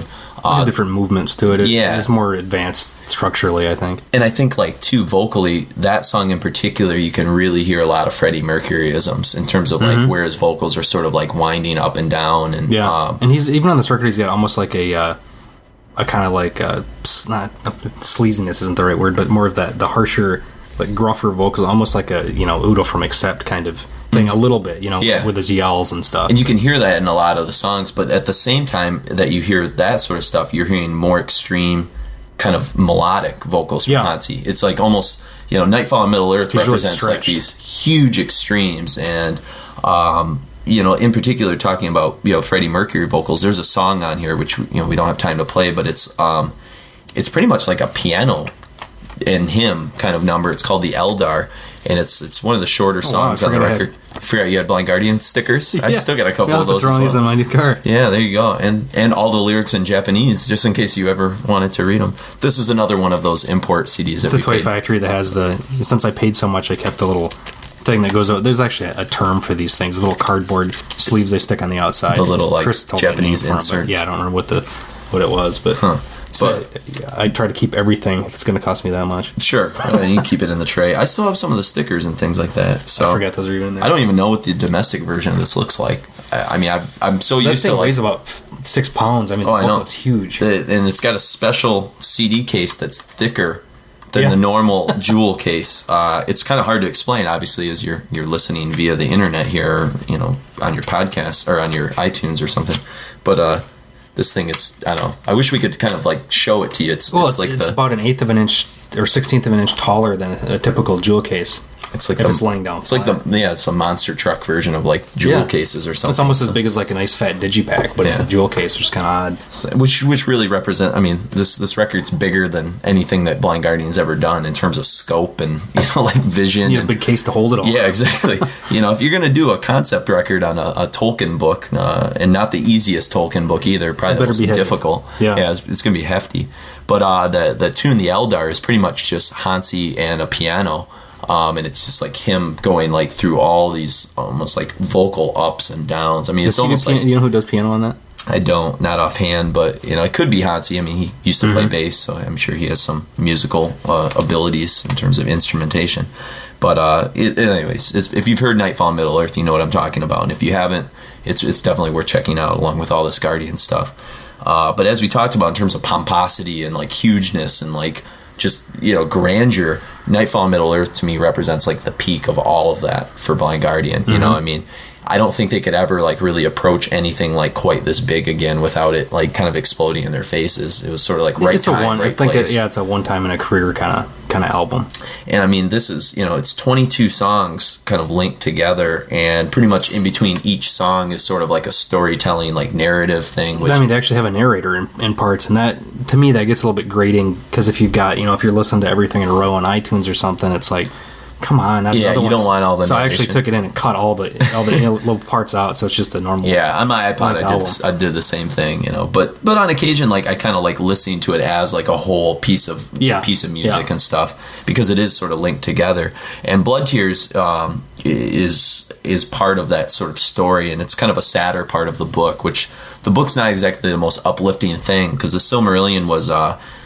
Different movements to it. Yeah. It's more advanced structurally, I think. And I think, like, too, vocally, that song in particular, you can really hear a lot of Freddie Mercury-isms in terms of, like, where his vocals are sort of, like, winding up and down. And, and he's, even on this record, he's got almost like a kind of like, not sleaziness isn't the right word, but more of that, the harsher, like, gruffer vocals, almost like a, Udo from Accept kind of thing, a little bit, with his yells and stuff. And you can hear that in a lot of the songs, but at the same time that you hear that sort of stuff, you're hearing more extreme kind of melodic vocals from Hansi. It's like almost, Nightfall and Middle Earth represents really like these huge extremes. And, in particular, talking about, Freddie Mercury vocals, there's a song on here, which, we don't have time to play, but it's pretty much like a piano and hymn kind of number. It's called the Eldar, and it's one of the shorter songs on the record. I forgot you had Blind Guardian stickers. I still got a couple of those throw as these in well. my new car. Yeah, there you go. And all the lyrics in Japanese, just in case you ever wanted to read them. This is another one of those import CDs that It's we a toy paid. factory that has since I paid so much, I kept the little thing that goes out. There's actually a term for these things, little cardboard sleeves they stick on the outside. The little, like, Chris told me Japanese the name for 'em, inserts. but I don't remember what it was, but I try to keep everything if it's going to cost me that much. Sure. You can keep it in the tray. I still have some of the stickers and things like that. So I forget those are even there. I don't even know what the domestic version of this looks like. I mean, I'm so that used thing to, like, weighs about 6 pounds. I mean, I know. it's huge. And it's got a special CD case that's thicker than the normal jewel case. It's kind of hard to explain, obviously, as you're listening via the internet here, on your podcast or on your iTunes or something. But this thing, I don't know. I wish we could kind of, like, show it to you. It's about an eighth of an inch or 16th of an inch taller than a typical jewel case. It's like it's laying down. It's like it's a monster truck version of, like, jewel cases or something. It's almost as big as, like, a nice fat digipack, but it's a jewel case, which is kind of odd. Which really represent. I mean, this record's bigger than anything that Blind Guardian's ever done in terms of scope and like vision. You need a big case to hold it all. Yeah, exactly. If you're gonna do a concept record on a Tolkien book, and not the easiest Tolkien book either, probably the most difficult. Yeah, it's gonna be hefty. But the tune, the Eldar, is pretty much just Hansi and a piano. And it's just like him going, like, through all these almost like vocal ups and downs. I mean, it's almost like, you know who does piano on that? I don't, not offhand, but it could be Hansi. I mean, he used to play bass, so I'm sure he has some musical abilities in terms of instrumentation. But anyways, if you've heard Nightfall and Middle Earth, you know what I'm talking about. And if you haven't, it's definitely worth checking out, along with all this Guardian stuff. But as we talked about in terms of pomposity and, like, hugeness and, like, just, grandeur, Nightfall and Middle Earth to me represents, like, the peak of all of that for Blind Guardian. I mean, I don't think they could ever, like, really approach anything, like, quite this big again without it, like, kind of exploding in their faces. It was sort of like right time, right place. It's a one time in a career kind of album. And I mean, this is, it's 22 songs kind of linked together, and pretty much in between each song is sort of like a storytelling, like, narrative thing. Which, I mean, they actually have a narrator in parts, and that, to me, that gets a little bit grating, because if you've got, if you're listening to everything in a row on iTunes or something, it's like, come on. You don't want all the So I actually took it in and cut all the little parts out, so it's just a normal. Yeah, on my iPod I did the same thing, But on occasion, like, I kind of like listening to it as, like, a whole piece of music and stuff, because it is sort of linked together. And Blood Tears is part of that sort of story, and it's kind of a sadder part of the book, which the book's not exactly the most uplifting thing, because the Silmarillion was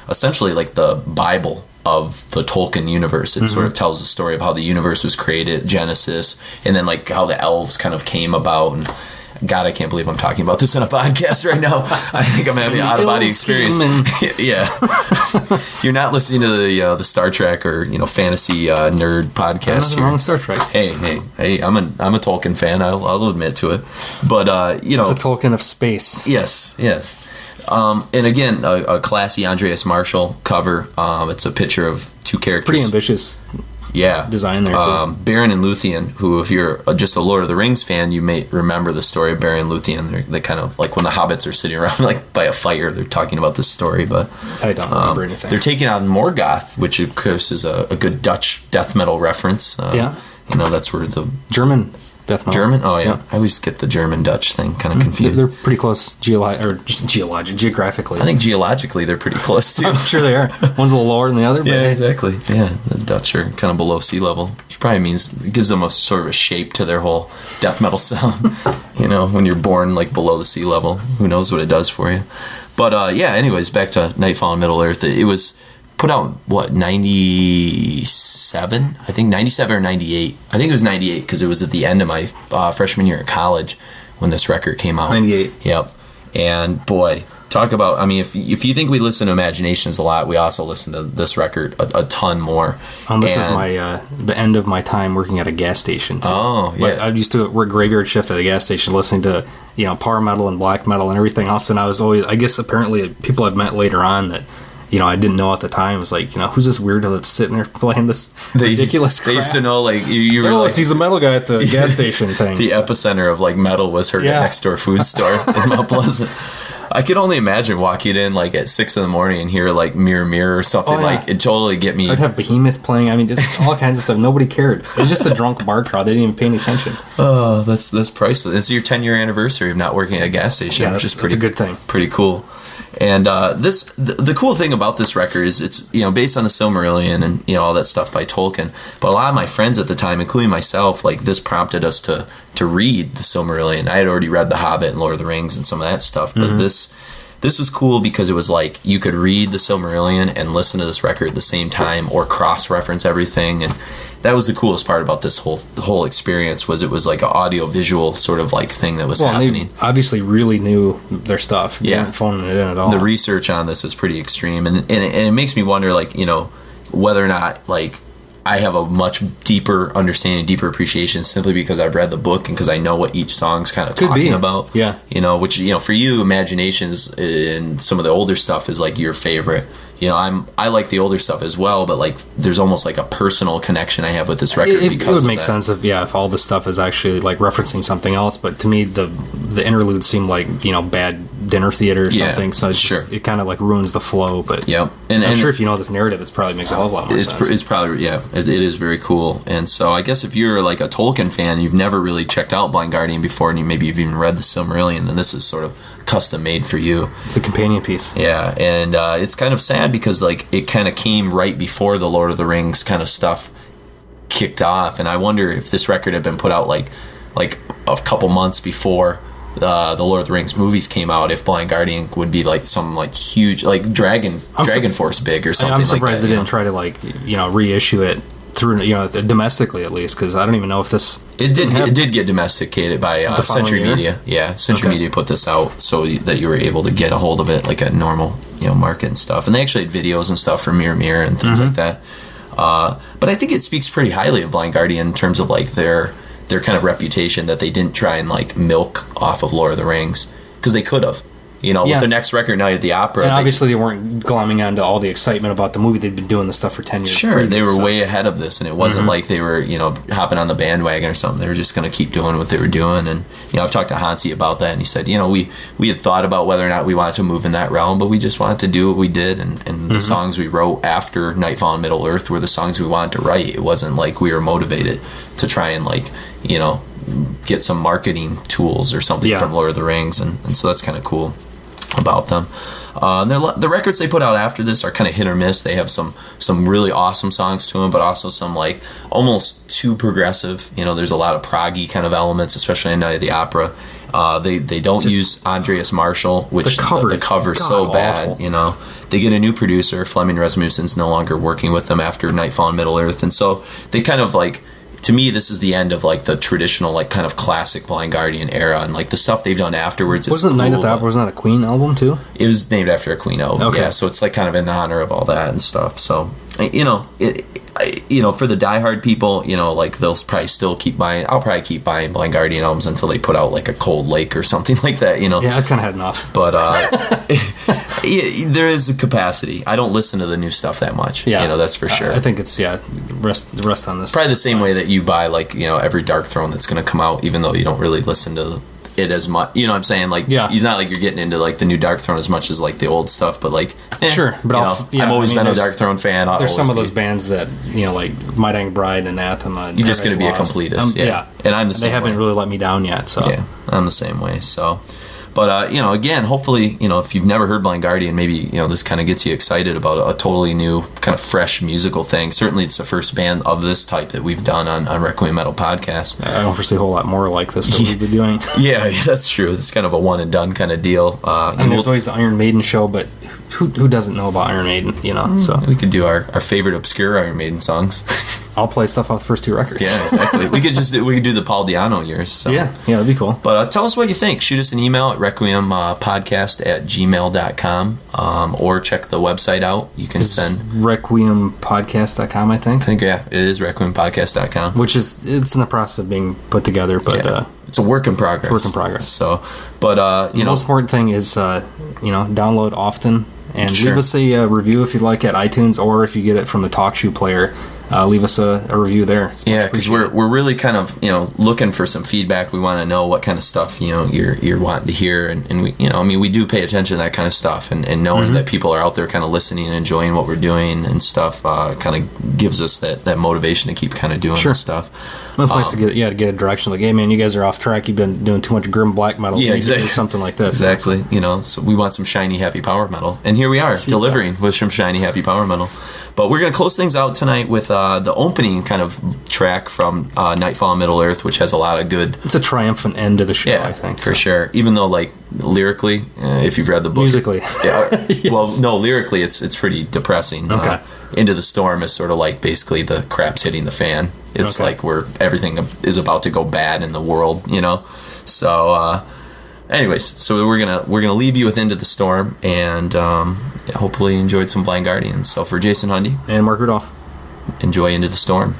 essentially like the Bible of the Tolkien universe. It sort of tells the story of how the universe was created, Genesis, and then, like, how the elves kind of came about. And God, I can't believe I'm talking about this in a podcast right now. I think I'm having an out-of-body experience. Yeah. You're not listening to the Star Trek or, fantasy nerd podcast here. Wrong with Star Trek. Hey, I'm a Tolkien fan. I'll admit to it. But, It's a Tolkien of space. Yes. And again, a classy Andreas Marshall cover. It's a picture of two characters. Pretty ambitious design there, too. Beren and Luthien, who, if you're just a Lord of the Rings fan, you may remember the story of Beren and Luthien. They kind of, like, when the hobbits are sitting around, like, by a fire, they're talking about this story. But I don't remember anything. They're taking on Morgoth, which, of course, is a good Dutch death metal reference. That's where the... German death metal. German? Oh yeah. I always get the German-Dutch thing kind of confused. They're pretty close geographically. I think geologically they're pretty close too. I'm sure they are. One's a little lower than the other. But Yeah, exactly. Yeah, the Dutch are kind of below sea level, which probably means it gives them a sort of a shape to their whole death metal sound. When you're born like below the sea level, who knows what it does for you. But yeah, anyways, back to Nightfall and Middle Earth. It was put out, 97? I think 97 or 98. I think it was 98 because it was at the end of my freshman year at college when this record came out. 98. Yep. And boy, talk about, if you think we listen to Imaginations a lot, we also listen to this record a ton more. This is my the end of my time working at a gas station too. Oh, yeah. I used to work graveyard shift at a gas station listening to power metal and black metal and everything else, and I was always, I guess apparently people I've met later on that I didn't know at the time. It was like, who's this weirdo that's sitting there playing this ridiculous crap? They used to know, like, you were like... he's the metal guy at the gas station thing. The epicenter of, like, metal was her next door food store in Mount Pleasant. I could only imagine walking in, like, at 6 in the morning and hear, like, Mirror Mirror or something. Like, it totally get me... I'd have Behemoth playing. Just all kinds of stuff. Nobody cared. It was just the drunk bar crowd. They didn't even pay any attention. Oh, that's priceless. It's your 10-year anniversary of not working at a gas station, which is that's a good thing. Pretty cool. And the cool thing about this record is it's based on the Silmarillion and all that stuff by Tolkien. But a lot of my friends at the time, including myself, like this prompted us to read the Silmarillion. I had already read The Hobbit and Lord of the Rings and some of that stuff, but this was cool because it was like you could read the Silmarillion and listen to this record at the same time or cross-reference everything. And that was the coolest part about this whole experience was it was like an audio-visual sort of like thing that was happening. They obviously really knew their stuff. They weren't phoning it in at all. The research on this is pretty extreme, and it makes me wonder, like, whether or not, like, I have a much deeper understanding, deeper appreciation simply because I've read the book and because I know what each song's kind of talking about. Yeah. Which, for you, Imaginations and some of the older stuff is like your favorite. I like the older stuff as well, but like there's almost like a personal connection I have with this record because it would make sense if all this stuff is actually like referencing something else. But to me, the interludes seem like bad dinner theater or something. So it's it kind of like ruins the flow. But and I'm sure if you know this narrative, it probably makes a hell of a lot more sense. It's probably it is very cool. And so I guess if you're like a Tolkien fan, and you've never really checked out Blind Guardian before, and maybe you've even read the Silmarillion, then this is sort of custom made for you. It's the companion piece. Yeah, and it's kind of sad because like it kind of came right before the Lord of the Rings kind of stuff kicked off, and I wonder if this record had been put out like a couple months before the Lord of the Rings movies came out, if Blind Guardian would be like some like huge like Dragon Force big or something. I'm surprised like that, they didn't try to like reissue it through domestically at least, because I don't even know if this it did get domesticated by Century Media. Yeah, Century Media put this out so that you were able to get a hold of it like a normal market and stuff, and they actually had videos and stuff for Mirror Mirror and things like that. But I think it speaks pretty highly of Blind Guardian in terms of like their kind of reputation that they didn't try and like milk off of Lord of the Rings, because they could have. With the next record, Night at the Opera. And obviously they weren't glomming onto all the excitement about the movie. They'd been doing this stuff for 10 years. Sure, they were way ahead of this, and it wasn't like they were, hopping on the bandwagon or something. They were just going to keep doing what they were doing. And, I've talked to Hansi about that, and he said, we had thought about whether or not we wanted to move in that realm, but we just wanted to do what we did. And the songs we wrote after Nightfall and Middle Earth were the songs we wanted to write. It wasn't like we were motivated to try and, like, get some marketing tools or something from Lord of the Rings. And so that's kind of cool about them. The records they put out after this are kind of hit or miss. They have some really awesome songs to them, but also some like almost too progressive. There's a lot of proggy kind of elements, especially in Night of the Opera. They don't use Andreas Marshall, which the cover's so bad. They get a new producer. Fleming Rasmussen's no longer working with them after Nightfall and Middle Earth, and so they kind of like. To me, this is the end of like the traditional, like kind of classic Blind Guardian era, and like the stuff they've done afterwards. Wasn't Night at the Opera? Wasn't that a Queen album too? It was named after a Queen album. Okay. Yeah, so it's like kind of in honor of all that and stuff. So for the diehard people, like they'll probably still keep buying. I'll probably keep buying Blind Guardian albums until they put out like a Cold Lake or something like that. Yeah, I've kind of had enough. But there is a capacity. I don't listen to the new stuff that much. Yeah, that's for sure. I think it's rest on this. Probably the same way that you buy like every Dark Throne that's going to come out, even though you don't really listen to it as much. You know what I'm saying? Like, Yeah. it's not like you're getting into like the new Darkthrone as much as like the old stuff, but like, Sure, but I've always been a Darkthrone fan. There's some of those bands that, like My Dang Bride and Anathema. You're just going to be a completist. And I'm the same They haven't really let me down yet, so. Yeah, I'm the same way, so. But, again, hopefully, if you've never heard Blind Guardian, maybe, this kind of gets you excited about a totally new, kind of fresh musical thing. Certainly, it's the first band of this type that we've done on Requiem Metal Podcast. I don't foresee a whole lot more like this that we've been doing. Yeah, that's true. It's kind of a one-and-done kind of deal. There's always the Iron Maiden show, but who doesn't know about Iron Maiden, so. We could do our favorite obscure Iron Maiden songs. I'll play stuff off the first 2 records. Yeah, exactly. we could do the Paul Di'Anno years. So. Yeah, that'd be cool. But tell us what you think. Shoot us an email at requiempodcast@gmail.com, or check the website out. You can send requiempodcast.com, I think. It is requiempodcast.com. Which it's in the process of being put together, but it's a work in progress. So, but the most important thing is download often and leave us a review if you like at iTunes, or if you get it from the TalkShoe player. Leave us a review there. Yeah, because we're really kind of looking for some feedback. We want to know what kind of stuff you're wanting to hear, and we we do pay attention to that kind of stuff, and knowing that people are out there kind of listening and enjoying what we're doing and stuff kind of gives us that motivation to keep kind of doing this stuff. It's nice to get a direction like, hey man, you guys are off track. You've been doing too much grim black metal. Yeah, exactly. Do something like this. Exactly. So we want some shiny happy power metal, and here we are delivering with some shiny happy power metal. But we're going to close things out tonight with the opening kind of track from Nightfall in Middle Earth, which has a lot of good... It's a triumphant end to the show, I think. For sure. Even though, like, lyrically, if you've read the book... Musically. Yeah. Yes. Well, no, lyrically, it's pretty depressing. Okay. Into the Storm is sort of like basically the crap's hitting the fan. It's like where everything is about to go bad in the world, So... anyways, so we're gonna leave you with Into the Storm, and hopefully you enjoyed some Blind Guardians. So for Jason Hundy and Mark Rudolph, enjoy Into the Storm.